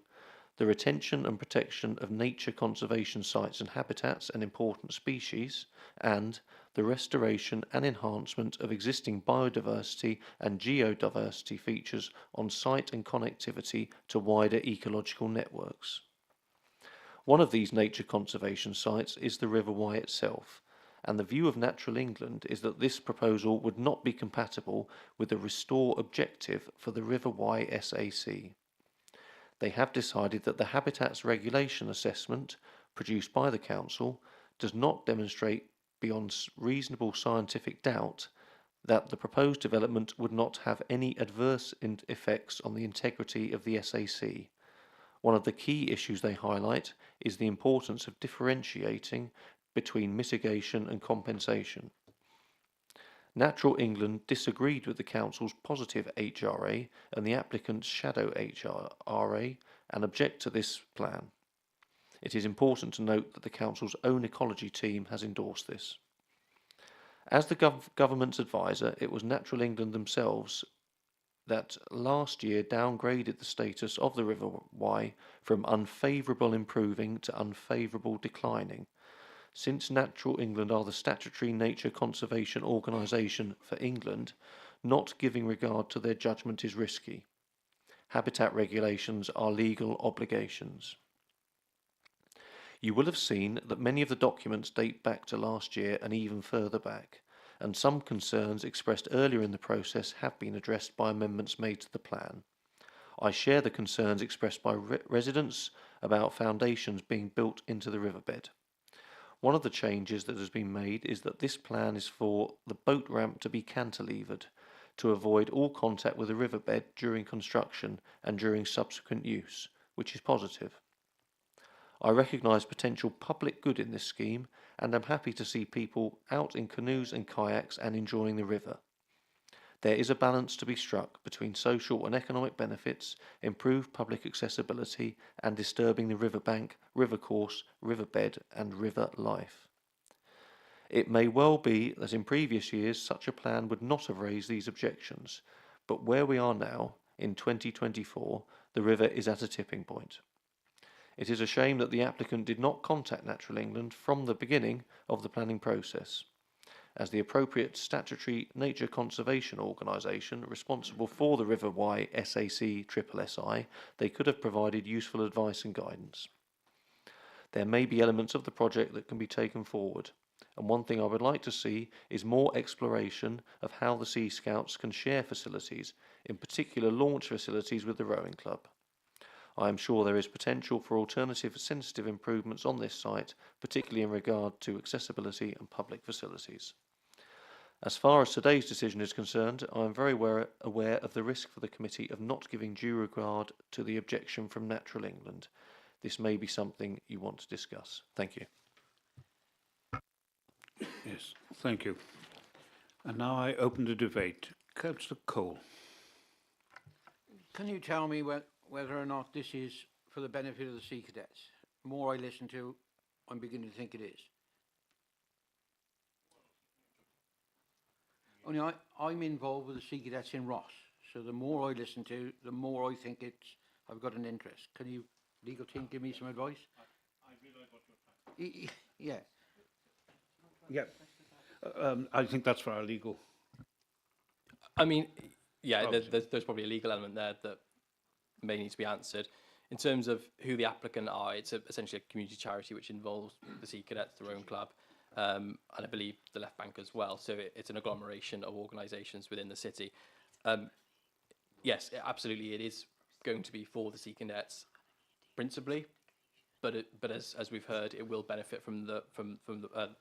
the retention and protection of nature conservation sites and habitats and important species, and the restoration and enhancement of existing biodiversity and geodiversity features on site and connectivity to wider ecological networks. One of these nature conservation sites is the River Wye itself, and the view of Natural England is that this proposal would not be compatible with the restore objective for the River Wye SAC. They have decided that the Habitats Regulation Assessment, produced by the Council, does not demonstrate beyond reasonable scientific doubt that the proposed development would not have any adverse effects on the integrity of the SAC. One of the key issues they highlight is the importance of differentiating between mitigation and compensation. Natural England disagreed with the Council's positive HRA and the applicant's shadow HRA and object to this plan. It is important to note that the Council's own ecology team has endorsed this. As the government's advisor, it was Natural England themselves that last year downgraded the status of the River Wye from unfavourable improving to unfavourable declining. Since Natural England are the statutory nature conservation organisation for England, not giving regard to their judgment is risky. Habitat regulations are legal obligations. You will have seen that many of the documents date back to last year and even further back, and some concerns expressed earlier in the process have been addressed by amendments made to the plan. I share the concerns expressed by residents about foundations being built into the riverbed. One of the changes that has been made is that this plan is for the boat ramp to be cantilevered to avoid all contact with the riverbed during construction and during subsequent use, which is positive. I recognise potential public good in this scheme and am happy to see people out in canoes and kayaks and enjoying the river. There is a balance to be struck between social and economic benefits, improved public accessibility, and disturbing the riverbank, river course, riverbed, and river life. It may well be that in previous years such a plan would not have raised these objections, but where we are now, in 2024, the river is at a tipping point. It is a shame that the applicant did not contact Natural England from the beginning of the planning process. As the appropriate statutory nature conservation organisation responsible for the River Wye SAC-SSI, they could have provided useful advice and guidance. There may be elements of the project that can be taken forward, and one thing I would like to see is more exploration of how the Sea Scouts can share facilities, in particular launch facilities with the rowing club. I am sure there is potential for alternative sensitive improvements on this site, particularly in regard to accessibility and public facilities. As far as today's decision is concerned, I am very aware of the risk for the committee of not giving due regard to the objection from Natural England. This may be something you want to discuss. Thank you. Yes, thank you. And now I open the debate. Councillor Cole. Can you tell me whether or not this is for the benefit of the Sea Cadets? The more I listen to, I'm beginning to think it is. Only I'm involved with the Sea Cadets in Ross, so the more I listen to, the more I think I've got an interest. Can you, legal team, give me some advice? I realise what you're trying. Yeah. Yeah. I think that's for our legal. I mean, yeah, there's probably a legal element there that may need to be answered. In terms of who the applicant are, it's essentially a community charity which involves the Sea Cadets, the Rowing Club, and I believe the Left Bank as well. So it's an agglomeration of organisations within the city. Yes, absolutely, it is going to be for the Sea Cadets principally, but as we've heard, it will benefit from the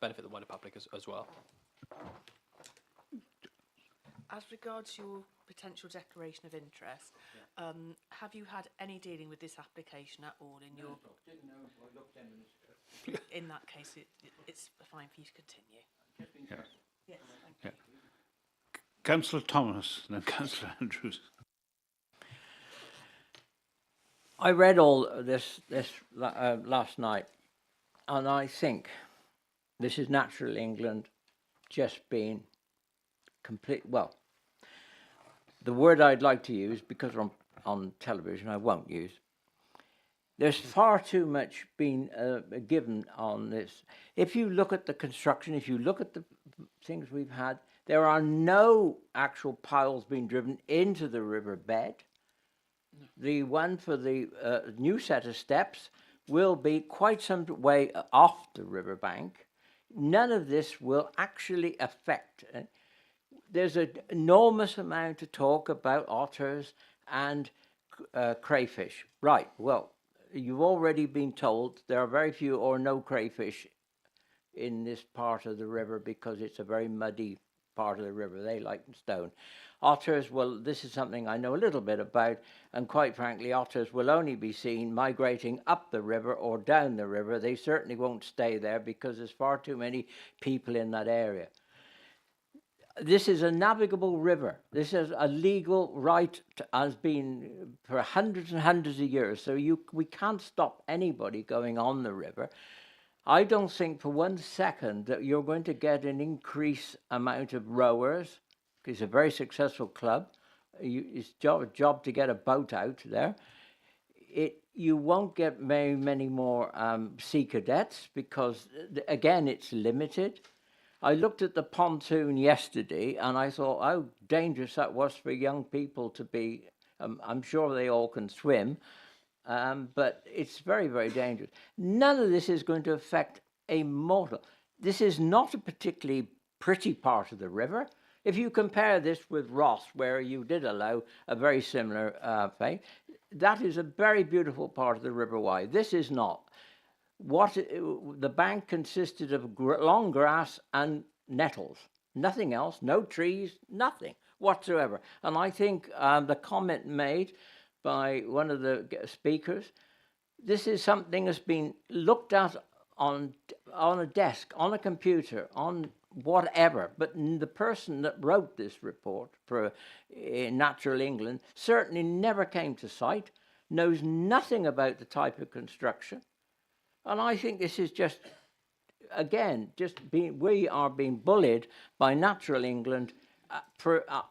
benefit the wider public as well. As regards your potential declaration of interest, have you had any dealing with this application at all in your... In that case, it's fine for you to continue. Yeah. Yes, thank you. Councillor Thomas and then Councillor Andrews. I read all this last night, and I think this is Natural England just being complete. Well, the word I'd like to use, because I'm on television, I won't use. There's far too much being given on this. If you look at the construction, if you look at the things we've had, there are no actual piles being driven into the riverbed. The one for the new set of steps will be quite some way off the riverbank. None of this will actually affect. There's an enormous amount of talk about otters and crayfish. Right, well, you've already been told there are very few or no crayfish in this part of the river because it's a very muddy part of the river. They like stone. Otters will, this is something I know a little bit about, and quite frankly, otters will only be seen migrating up the river or down the river. They certainly won't stay there because there's far too many people in that area. This is a navigable river. This is a legal right, has been for hundreds and hundreds of years. So we can't stop anybody going on the river. I don't think for 1 second that you're going to get an increased amount of rowers. It's a very successful club. It's a job to get a boat out there. You won't get very many more sea cadets because, again, it's limited. I looked at the pontoon yesterday and I thought how dangerous that was for young people to be. I'm sure they all can swim, but it's very, very dangerous. None of this is going to affect a mortal. This is not a particularly pretty part of the river. If you compare this with Ross, where you did allow a very similar thing, that is a very beautiful part of the River Wye. This is not. The bank consisted of long grass and nettles, nothing else, no trees, nothing whatsoever. And I think the comment made by one of the speakers, this is something that's been looked at on a desk, on a computer, on whatever. But the person that wrote this report for Natural England certainly never came to site, knows nothing about the type of construction. And I think this is just, again, we are being bullied by Natural England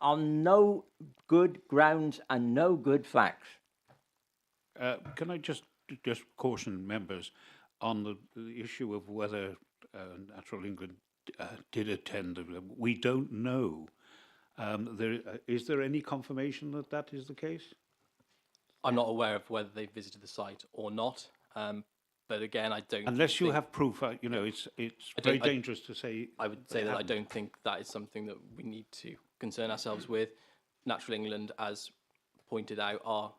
on no good grounds and no good facts. Can I just caution members on the issue of whether Natural England did attend? We don't know. Is there any confirmation that that is the case? I'm not aware of whether they visited the site or not. But again, I don't. Unless you have proof, it's very dangerous to say. I would say that I don't think that is something that we need to concern ourselves with. Natural England, as pointed out, are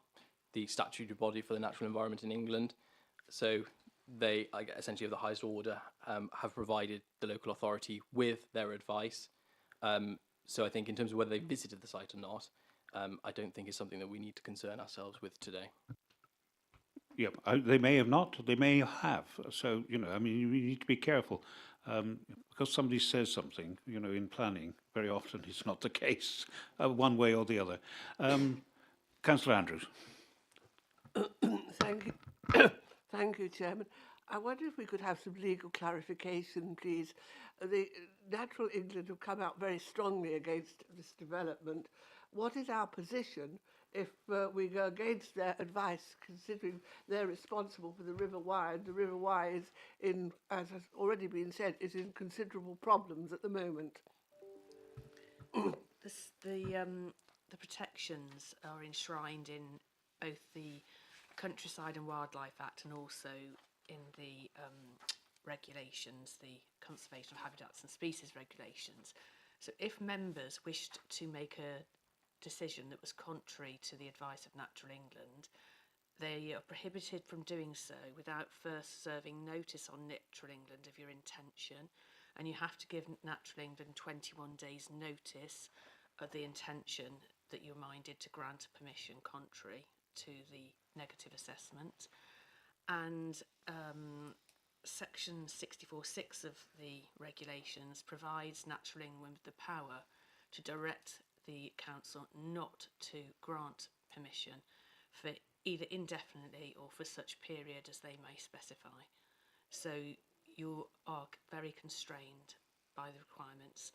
the statutory body for the natural environment in England. So they, essentially of the highest order, have provided the local authority with their advice. So I think in terms of whether they visited the site or not, I don't think it's something that we need to concern ourselves with today. Yeah, they may have not, they may have. So, we need to be careful. Because somebody says something, in planning, very often it's not the case, one way or the other. Councillor Andrews. Thank you. Thank you, Chairman. I wonder if we could have some legal clarification, please. The Natural England have come out very strongly against this development. What is our position if we go against their advice, considering they're responsible for the River Wye, and the River Wye is in, as has already been said, is in considerable problems at the moment? The protections are enshrined in both the Countryside and Wildlife Act and also in the regulations, the Conservation of Habitats and Species regulations. So if members wished to make a decision that was contrary to the advice of Natural England, they are prohibited from doing so without first serving notice on Natural England of your intention, and you have to give Natural England 21 days notice of the intention that you're minded to grant a permission contrary to the negative assessment. And section 64.6 of the regulations provides Natural England with the power to direct the council not to grant permission for either indefinitely or for such period as they may specify. So you are very constrained by the requirements.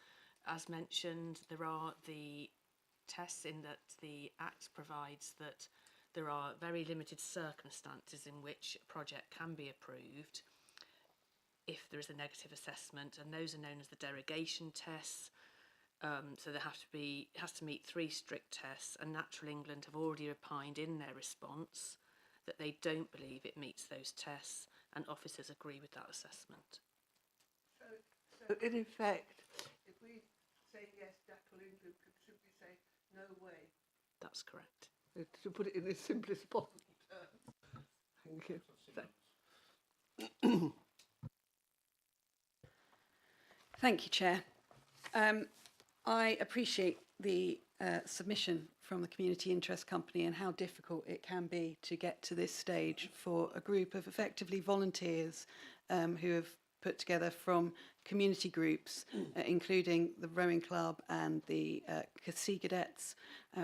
As mentioned, there are the tests in that the Act provides that there are very limited circumstances in which a project can be approved if there is a negative assessment, and those are known as the derogation tests. So there has to meet 3 strict tests, and Natural England have already opined in their response that they don't believe it meets those tests, and officers agree with that assessment. So in effect, if we say yes, Natural England could simply say no way. That's correct. To put it in the simplest possible terms. Thank you. Thank you, Chair. I appreciate the submission from the Community Interest Company and how difficult it can be to get to this stage for a group of effectively volunteers who have put together from community groups, including the Rowing Club and the Sea Cadets.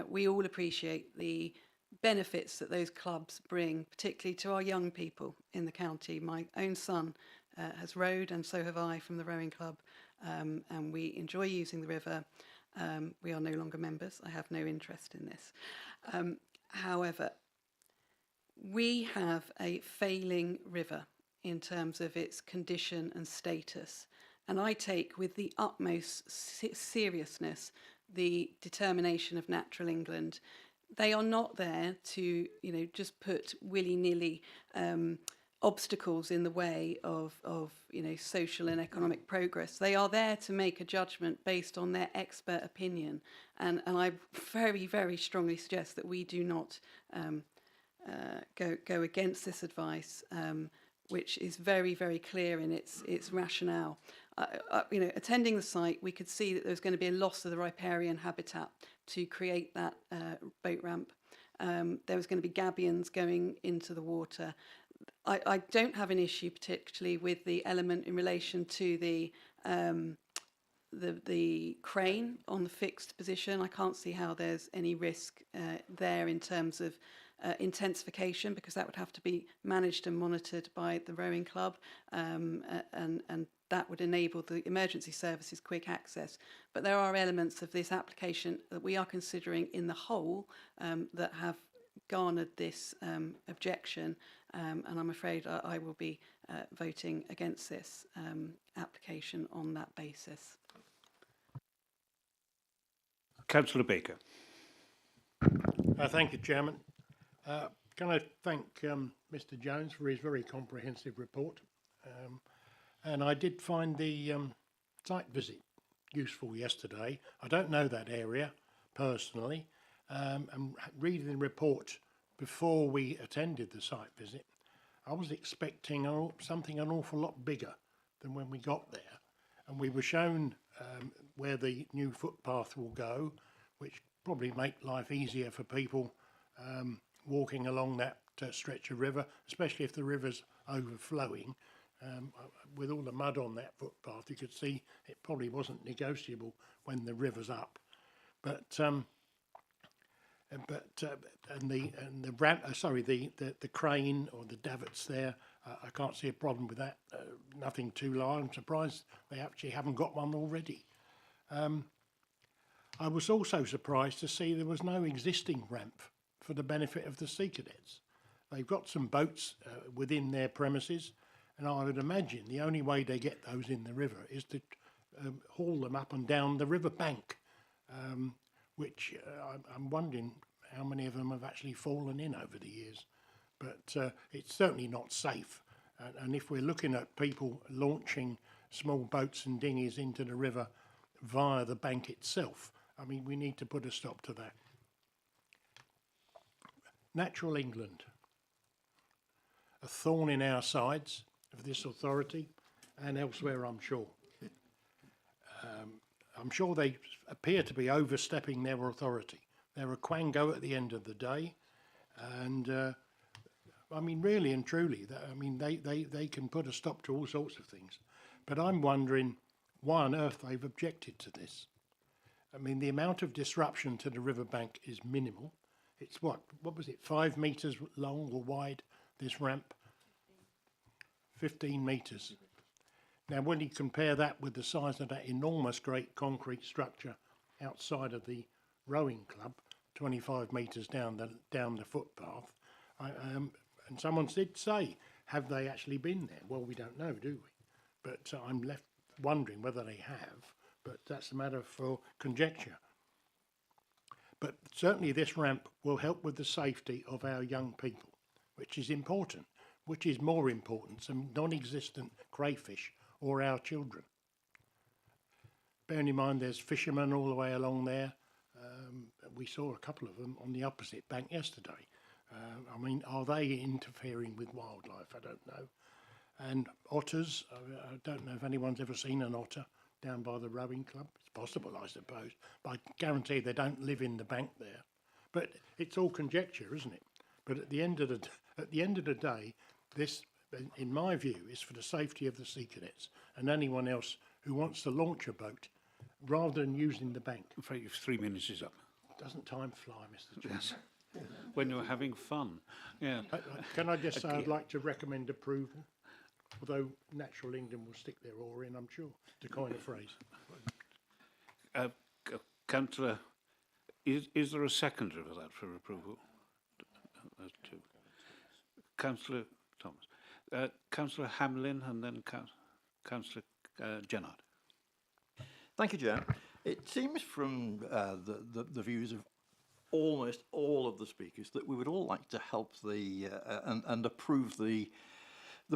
We all appreciate the benefits that those clubs bring, particularly to our young people in the county. My own son has rowed, and so have I, from the Rowing Club, and we enjoy using the river. We are no longer members. I have no interest in this. However, we have a failing river in terms of its condition and status, and I take with the utmost seriousness the determination of Natural England. They are not there to, just put willy-nilly obstacles in the way of social and economic progress. They are there to make a judgment based on their expert opinion, and I very, very strongly suggest that we do not go against this advice, which is very, very clear in its rationale. Attending the site, we could see that there was going to be a loss of the riparian habitat to create that boat ramp. There was going to be gabions going into the water. I don't have an issue particularly with the element in relation to the crane on the fixed position. I can't see how there's any risk there in terms of intensification, because that would have to be managed and monitored by the Rowing Club, and that would enable the emergency services quick access. But there are elements of this application that we are considering in the whole that have garnered this objection, and I'm afraid I will be voting against this application on that basis. Councillor Baker. Thank you, Chairman. Can I thank Mr. Jones for his very comprehensive report? And I did find the site visit useful yesterday. I don't know that area personally, and reading the report before we attended the site visit, I was expecting something an awful lot bigger than when we got there. And we were shown where the new footpath will go, which probably make life easier for people walking along that stretch of river, especially if the river's overflowing. With all the mud on that footpath, you could see it probably wasn't negotiable when the river's up. The ramp, the crane or the davits there, I can't see a problem with that. Nothing too large. I'm surprised they actually haven't got one already. I was also surprised to see there was no existing ramp for the benefit of the Sea Cadets. They've got some boats within their premises, and I would imagine the only way they get those in the river is to haul them up and down the river bank, which I'm wondering how many of them have actually fallen in over the years. But it's certainly not safe. And if we're looking at people launching small boats and dinghies into the river via the bank itself, I mean, we need to put a stop to that. Natural England, a thorn in our sides of this authority and elsewhere, I'm sure. I'm sure they appear to be overstepping their authority. They're a quango at the end of the day, and I mean, really and truly, they can put a stop to all sorts of things. But I'm wondering why on earth they've objected to this. I mean, the amount of disruption to the riverbank is minimal. It's what was it, 5 metres long or wide, this ramp? 15 metres. Now, when you compare that with the size of that enormous great concrete structure outside of the rowing club, 25 metres down the footpath, and someone did say, have they actually been there? Well, we don't know, do we? But I'm left wondering whether they have, but that's a matter for conjecture. But certainly this ramp will help with the safety of our young people, which is important, which is more important than non-existent crayfish or our children. Bearing in mind there's fishermen all the way along there. We saw a couple of them on the opposite bank yesterday. I mean, are they interfering with wildlife? I don't know. And otters, I don't know if anyone's ever seen an otter. down by the rowing club? It's possible, I suppose, but I guarantee they don't live in the bank there. But it's all conjecture, isn't it? But at the end of the day, this, in my view, is for the safety of the sea cadets and anyone else who wants to launch a boat rather than using the bank. I'm afraid your 3 minutes is up. Doesn't time fly, Mr. Chairman? Yes. When you're having fun. Yeah. Can I just say I'd like to recommend approval, although Natural England will stick their oar in, I'm sure, to coin a phrase. Councillor, is there a seconder for that for approval? That's two. Councillor Thomas. Councillor Hamlin and then Councillor Jennard. Thank you, Chair. It seems from the views of almost all of the speakers that we would all like to help the and approve the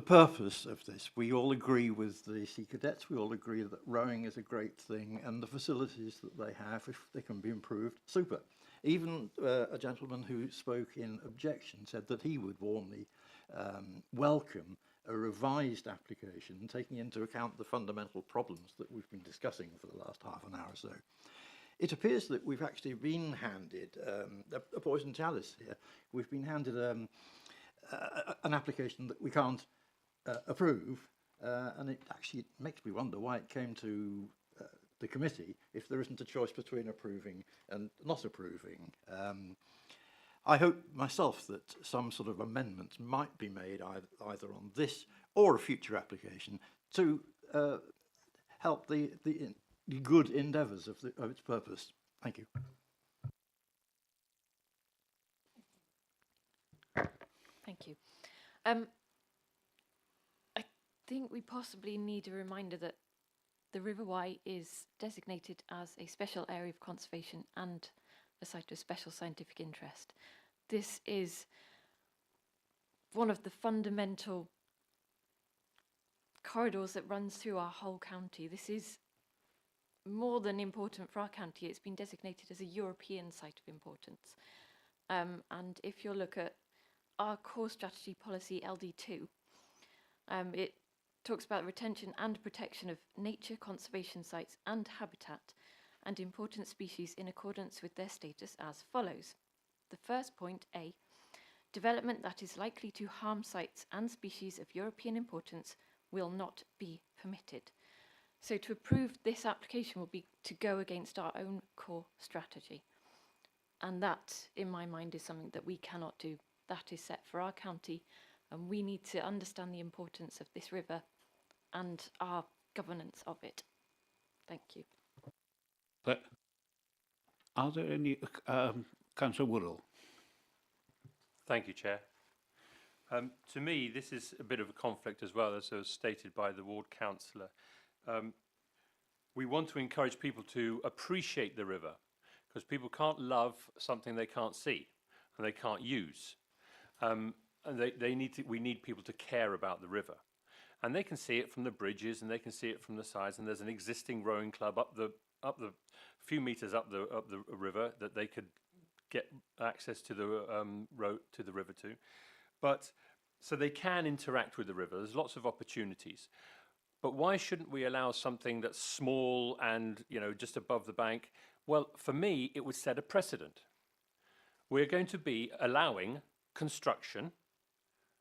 purpose of this. We all agree with the Sea Cadets. We all agree that rowing is a great thing, and the facilities that they have, if they can be improved, super. Even a gentleman who spoke in objection said that he would warmly welcome a revised application, taking into account the fundamental problems that we've been discussing for the last half an hour or so. It appears that we've actually been handed a poison chalice here. We've been handed an application that we can't approve, and it actually makes me wonder why it came to the committee if there isn't a choice between approving and not approving. I hope myself that some sort of amendments might be made either on this or a future application to help the good endeavours of its purpose. Thank you. Thank you. I think we possibly need a reminder that the River Wye is designated as a special area of conservation and a site of special scientific interest. This is one of the fundamental corridors that runs through our whole county. This is more than important for our county. It's been designated as a European site of importance. And if you look at our core strategy policy LD2, it talks about retention and protection of nature, conservation sites and habitat and important species in accordance with their status as follows. The first point, A, development that is likely to harm sites and species of European importance will not be permitted. So to approve this application will be to go against our own core strategy. And that, in my mind, is something that we cannot do. That is set for our county, and we need to understand the importance of this river and our governance of it. Thank you. But are there any, Councillor Woodall? Thank you, Chair. To me, this is a bit of a conflict as well, as was stated by the ward councillor. We want to encourage people to appreciate the river, because people can't love something they can't see and they can't use. And we need people to care about the river. And they can see it from the bridges and they can see it from the sides, and there's an existing rowing club up the few metres up the river that they could get access to the river to. But so they can interact with the river. There's lots of opportunities. But why shouldn't we allow something that's small and, you know, just above the bank? Well, for me, it would set a precedent. We're going to be allowing construction,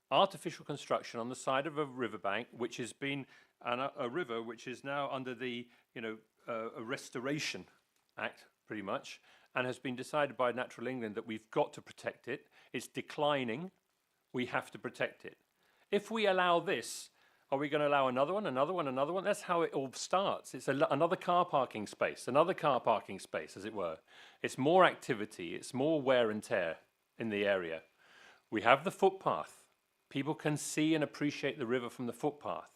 artificial construction on the side of a riverbank, which has been a river which is now under the, a Restoration Act, pretty much, and has been decided by Natural England that we've got to protect it. It's declining. We have to protect it. If we allow this, are we going to allow another one, another one, another one? That's how it all starts. It's another car parking space, as it were. It's more activity. It's more wear and tear in the area. We have the footpath. People can see and appreciate the river from the footpath.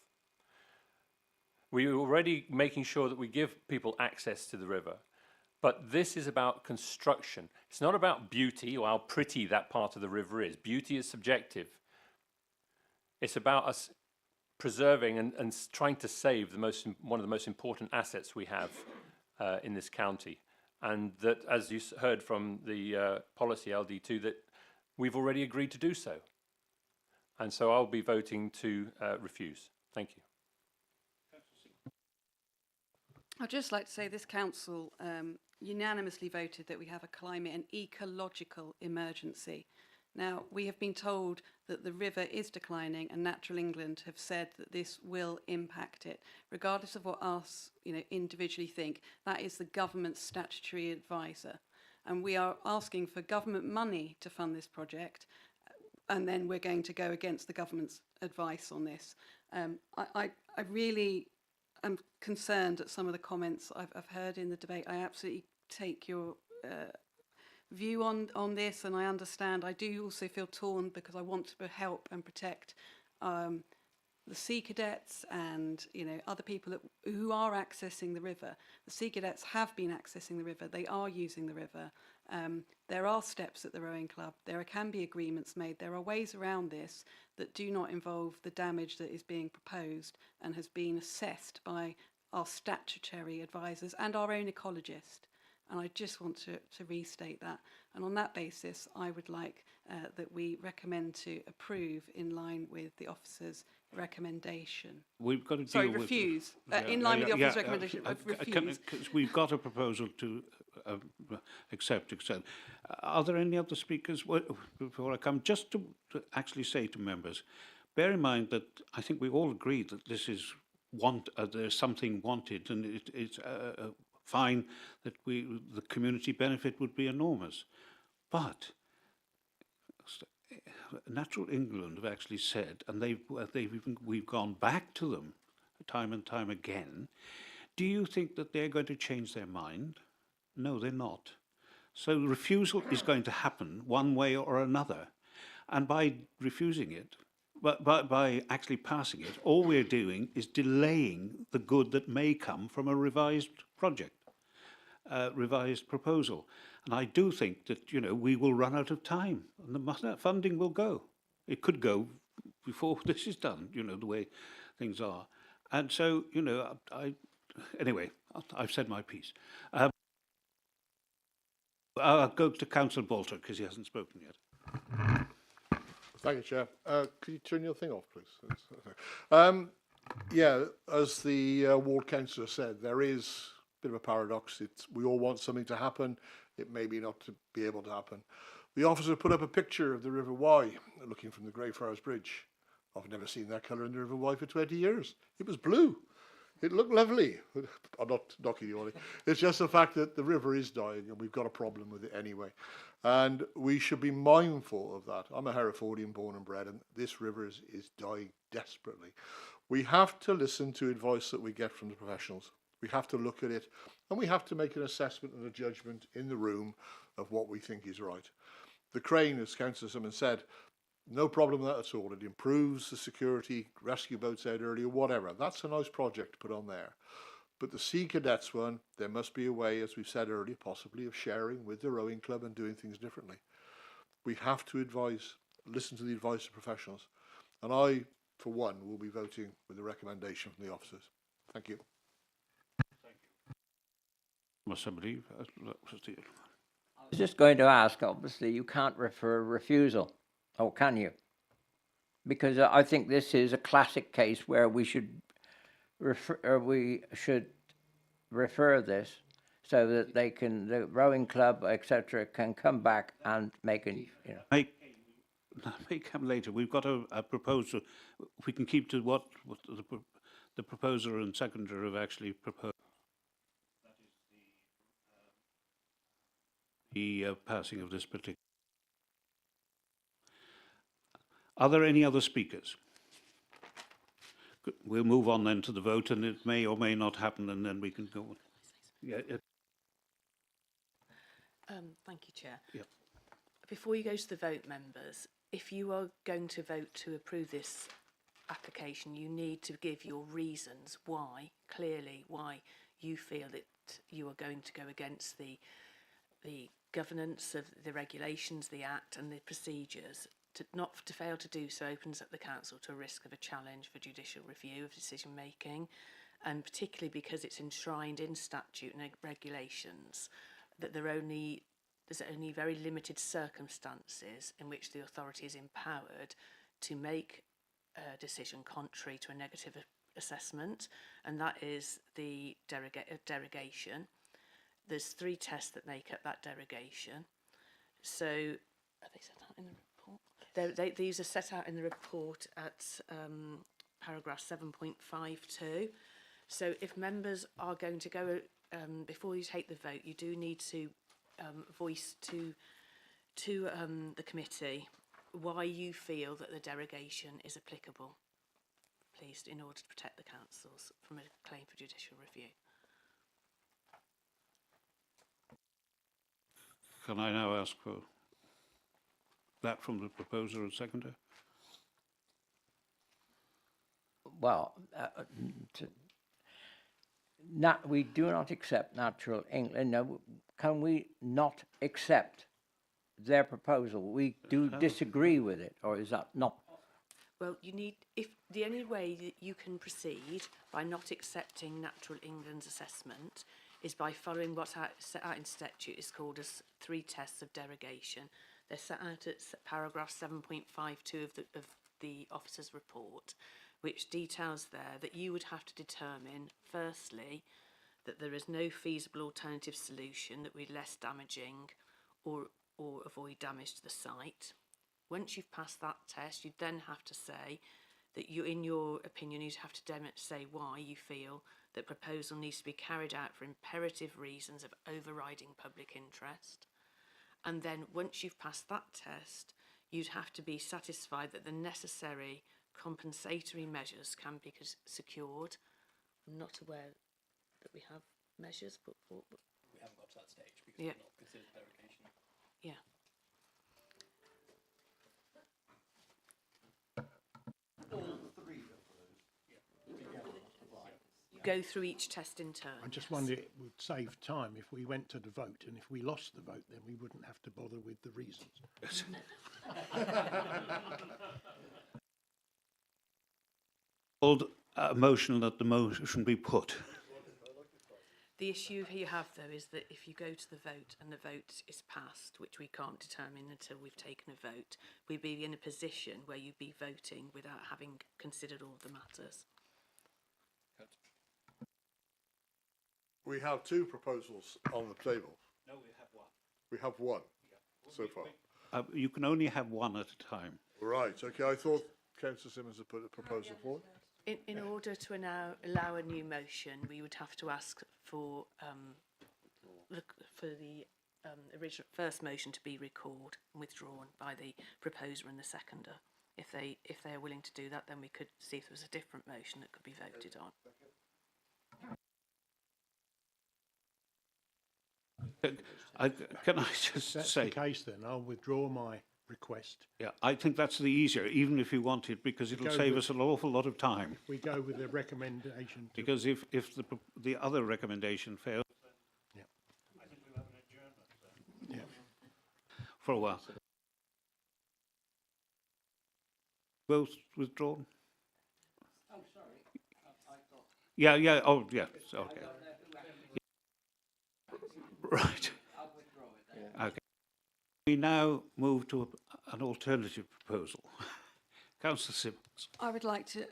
We're already making sure that we give people access to the river. But this is about construction. It's not about beauty or how pretty that part of the river is. Beauty is subjective. It's about us preserving and trying to save one of the most important assets we have in this county. And that, as you heard from the policy LD2, that we've already agreed to do so. And so I'll be voting to refuse. Thank you. I'd just like to say this council unanimously voted that we have a climate and ecological emergency. Now, we have been told that the river is declining, and Natural England have said that this will impact it. Regardless of what us, individually think, that is the government's statutory advisor. And we are asking for government money to fund this project, and then we're going to go against the government's advice on this. I really am concerned at some of the comments I've heard in the debate. I absolutely take your view on this, and I understand. I do also feel torn because I want to help and protect the Sea Cadets and other people who are accessing the river. The Sea Cadets have been accessing the river. They are using the river. There are steps at the rowing club. There can be agreements made. There are ways around this that do not involve the damage that is being proposed and has been assessed by our statutory advisors and our own ecologist. And I just want to restate that. And on that basis, I would like that we recommend to approve in line with the officer's recommendation. We've got to Sorry, deal refuse. with... In line with the officer's recommendation, refuse. Because we've got a proposal to accept. Are there any other speakers? Before I come, just to actually say to members, bear in mind that I think we all agree that this is there's something wanted, and it's fine that the community benefit would be enormous. But Natural England have actually said, and we've gone back to them time and time again, do you think that they're going to change their mind? No, they're not. So refusal is going to happen one way or another. And by refusing it, by actually passing it, all we're doing is delaying the good that may come from a revised project, revised proposal. And I do think that, we will run out of time and the funding will go. It could go before this is done, the way things are. And so, anyway, I've said my piece. I'll go to Councillor Bolter because he hasn't spoken yet. Thank you, Chair. Could you turn your thing off, please? Yeah, as the ward councillor said, there is a bit of a paradox. We all want something to happen. It may be not to be able to happen. The officer put up a picture of the River Wye looking from the Greyfriars Bridge. I've never seen that colour in the River Wye for 20 years. It was blue. It looked lovely. I'm not knocking you on it. It's just the fact that the river is dying and we've got a problem with it anyway. And we should be mindful of that. I'm a Herefordian born and bred, and this river is dying desperately. We have to listen to advice that we get from the professionals. We have to look at it, and we have to make an assessment and a judgment in the room of what we think is right. The crane, as Councillor Simmons said, no problem with that at all. It improves the security, rescue boats out earlier, whatever. That's a nice project to put on there. But the Sea Cadets one, there must be a way, as we've said earlier, possibly of sharing with the rowing club and doing things differently. We have to listen to the advice of professionals. And I, for one, will be voting with the recommendation from the officers. Thank you. Must somebody... I was just going to ask, obviously, you can't refer a refusal, or can you? Because I think this is a classic case where we should refer this so that the rowing club, etc., can come back and make a, May come later. We've got a proposal. We can keep to what the proposer and seconder have actually proposed. The passing of this particular. Are there any other speakers? Good. We'll move on then to the vote, and it may or may not happen, and then we can go on. Yeah. Thank you, Chair. Yep. Before you go to the vote, members, if you are going to vote to approve this application, you need to give your reasons why you feel that you are going to go against the governance of the regulations, the Act and the procedures. To fail to do so opens up the Council to a risk of a challenge for judicial review of decision making, and particularly because it's enshrined in statute and regulations that there's only very limited circumstances in which the authority is empowered to make a decision contrary to a negative assessment, and that is the derogation. There's 3 tests that make up that derogation. So, are they set out in the report? These are set out in the report at paragraph 7.52. So if members are going to go, before you take the vote, you do need to voice to the committee why you feel that the derogation is applicable, please, in order to protect the councils from a claim for judicial review. Can I now ask for that from the proposer and seconder? Well, we do not accept Natural England. No, can we not accept their proposal? We do disagree with it, or is that not? Well, you need, if the only way that you can proceed by not accepting Natural England's assessment is by following what's set out in statute is called as 3 tests of derogation. They're set out at paragraph 7.52 of the officer's report, which details there that you would have to determine, firstly, that there is no feasible alternative solution that would be less damaging or avoid damage to the site. Once you've passed that test, you then have to say that you, in your opinion, you'd have to say why you feel that proposal needs to be carried out for imperative reasons of overriding public interest. And then once you've passed that test, you'd have to be satisfied that the necessary compensatory measures can be secured. I'm not aware that we have measures, but we haven't got to that stage because yeah. we're not considered derogation. Yeah. Go through each test in turn. I just wonder, it would save time if we went to the vote, and if we lost the vote, then we wouldn't have to bother with the reasons. Called a motion that the motion be put. The issue you have, though, is that if you go to the vote and the vote is passed, which we can't determine until we've taken a vote, we'd be in a position where you'd be voting without having considered all the matters. We have 2 proposals on the table. No, we have 1. We have 1 so far. You can only have 1 at a time. Right, okay, I thought Councillor Simmons had put a proposal forward. In order to allow a new motion, we would have to ask for the original first motion to be recalled and withdrawn by the proposer and the seconder. If they are willing to do that, then we could see if there was a different motion that could be voted on. Can I just That's say? the case, then I'll withdraw my request. Yeah, I think that's the easier, even if you want it, because it'll save us an awful lot of time. We go with the recommendation. Because if the other recommendation fails, yeah. I think we'll have an adjournment. Yeah. For a while. Both withdrawn? Oh, sorry. I thought. Yeah, yeah, oh, yeah, okay. Right. I'll withdraw it then. Okay. We now move to an alternative proposal. Councillor Simmons. I would like to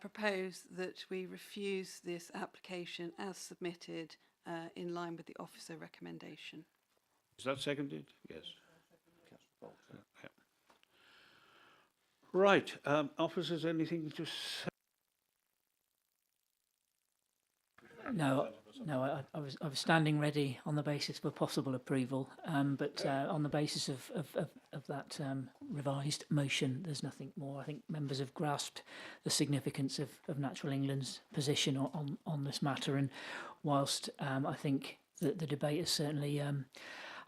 propose that we refuse this application as submitted in line with the officer recommendation. Is that seconded? Yes. Yeah. Right. Officers, anything to say? No, I was standing ready on the basis of a possible approval, but on the basis of that revised motion, there's nothing more. I think members have grasped the significance of Natural England's position on this matter, and whilst I think that the debate has certainly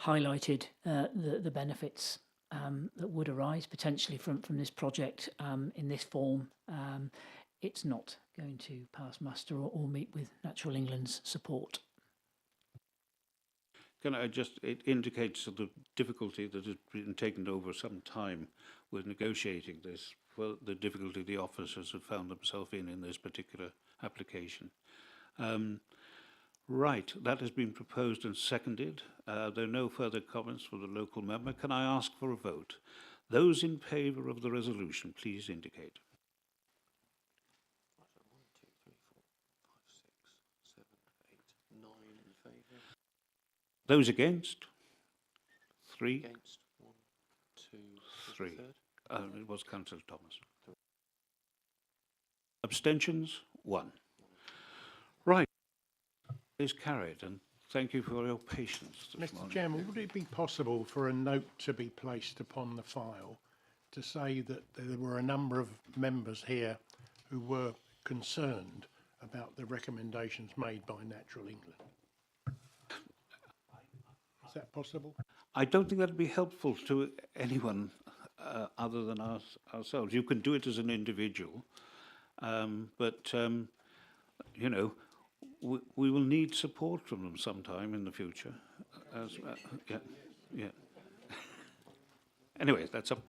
highlighted the benefits that would arise potentially from this project in this form, it's not going to pass muster or meet with Natural England's support. Can I just, it indicates the difficulty that has been taken over some time with negotiating this, well, the difficulty the officers have found themselves in this particular application. Right, that has been proposed and seconded. There are no further comments from the local member. Can I ask for a vote? Those in favour of the resolution, please indicate. Those against? 3. Against. 1, 2, 3. third. It was Councillor Thomas. Abstentions? 1. Right. Is carried, and thank you for your patience this Mr. morning. Chairman, would it be possible for a note to be placed upon the file to say that there were a number of members here who were concerned about the recommendations made by Natural England? Is that possible? I don't think that'd be helpful to anyone other than ourselves. You can do it as an individual, but you know, we will need support from them sometime in the future. Yeah. Anyway, that's up.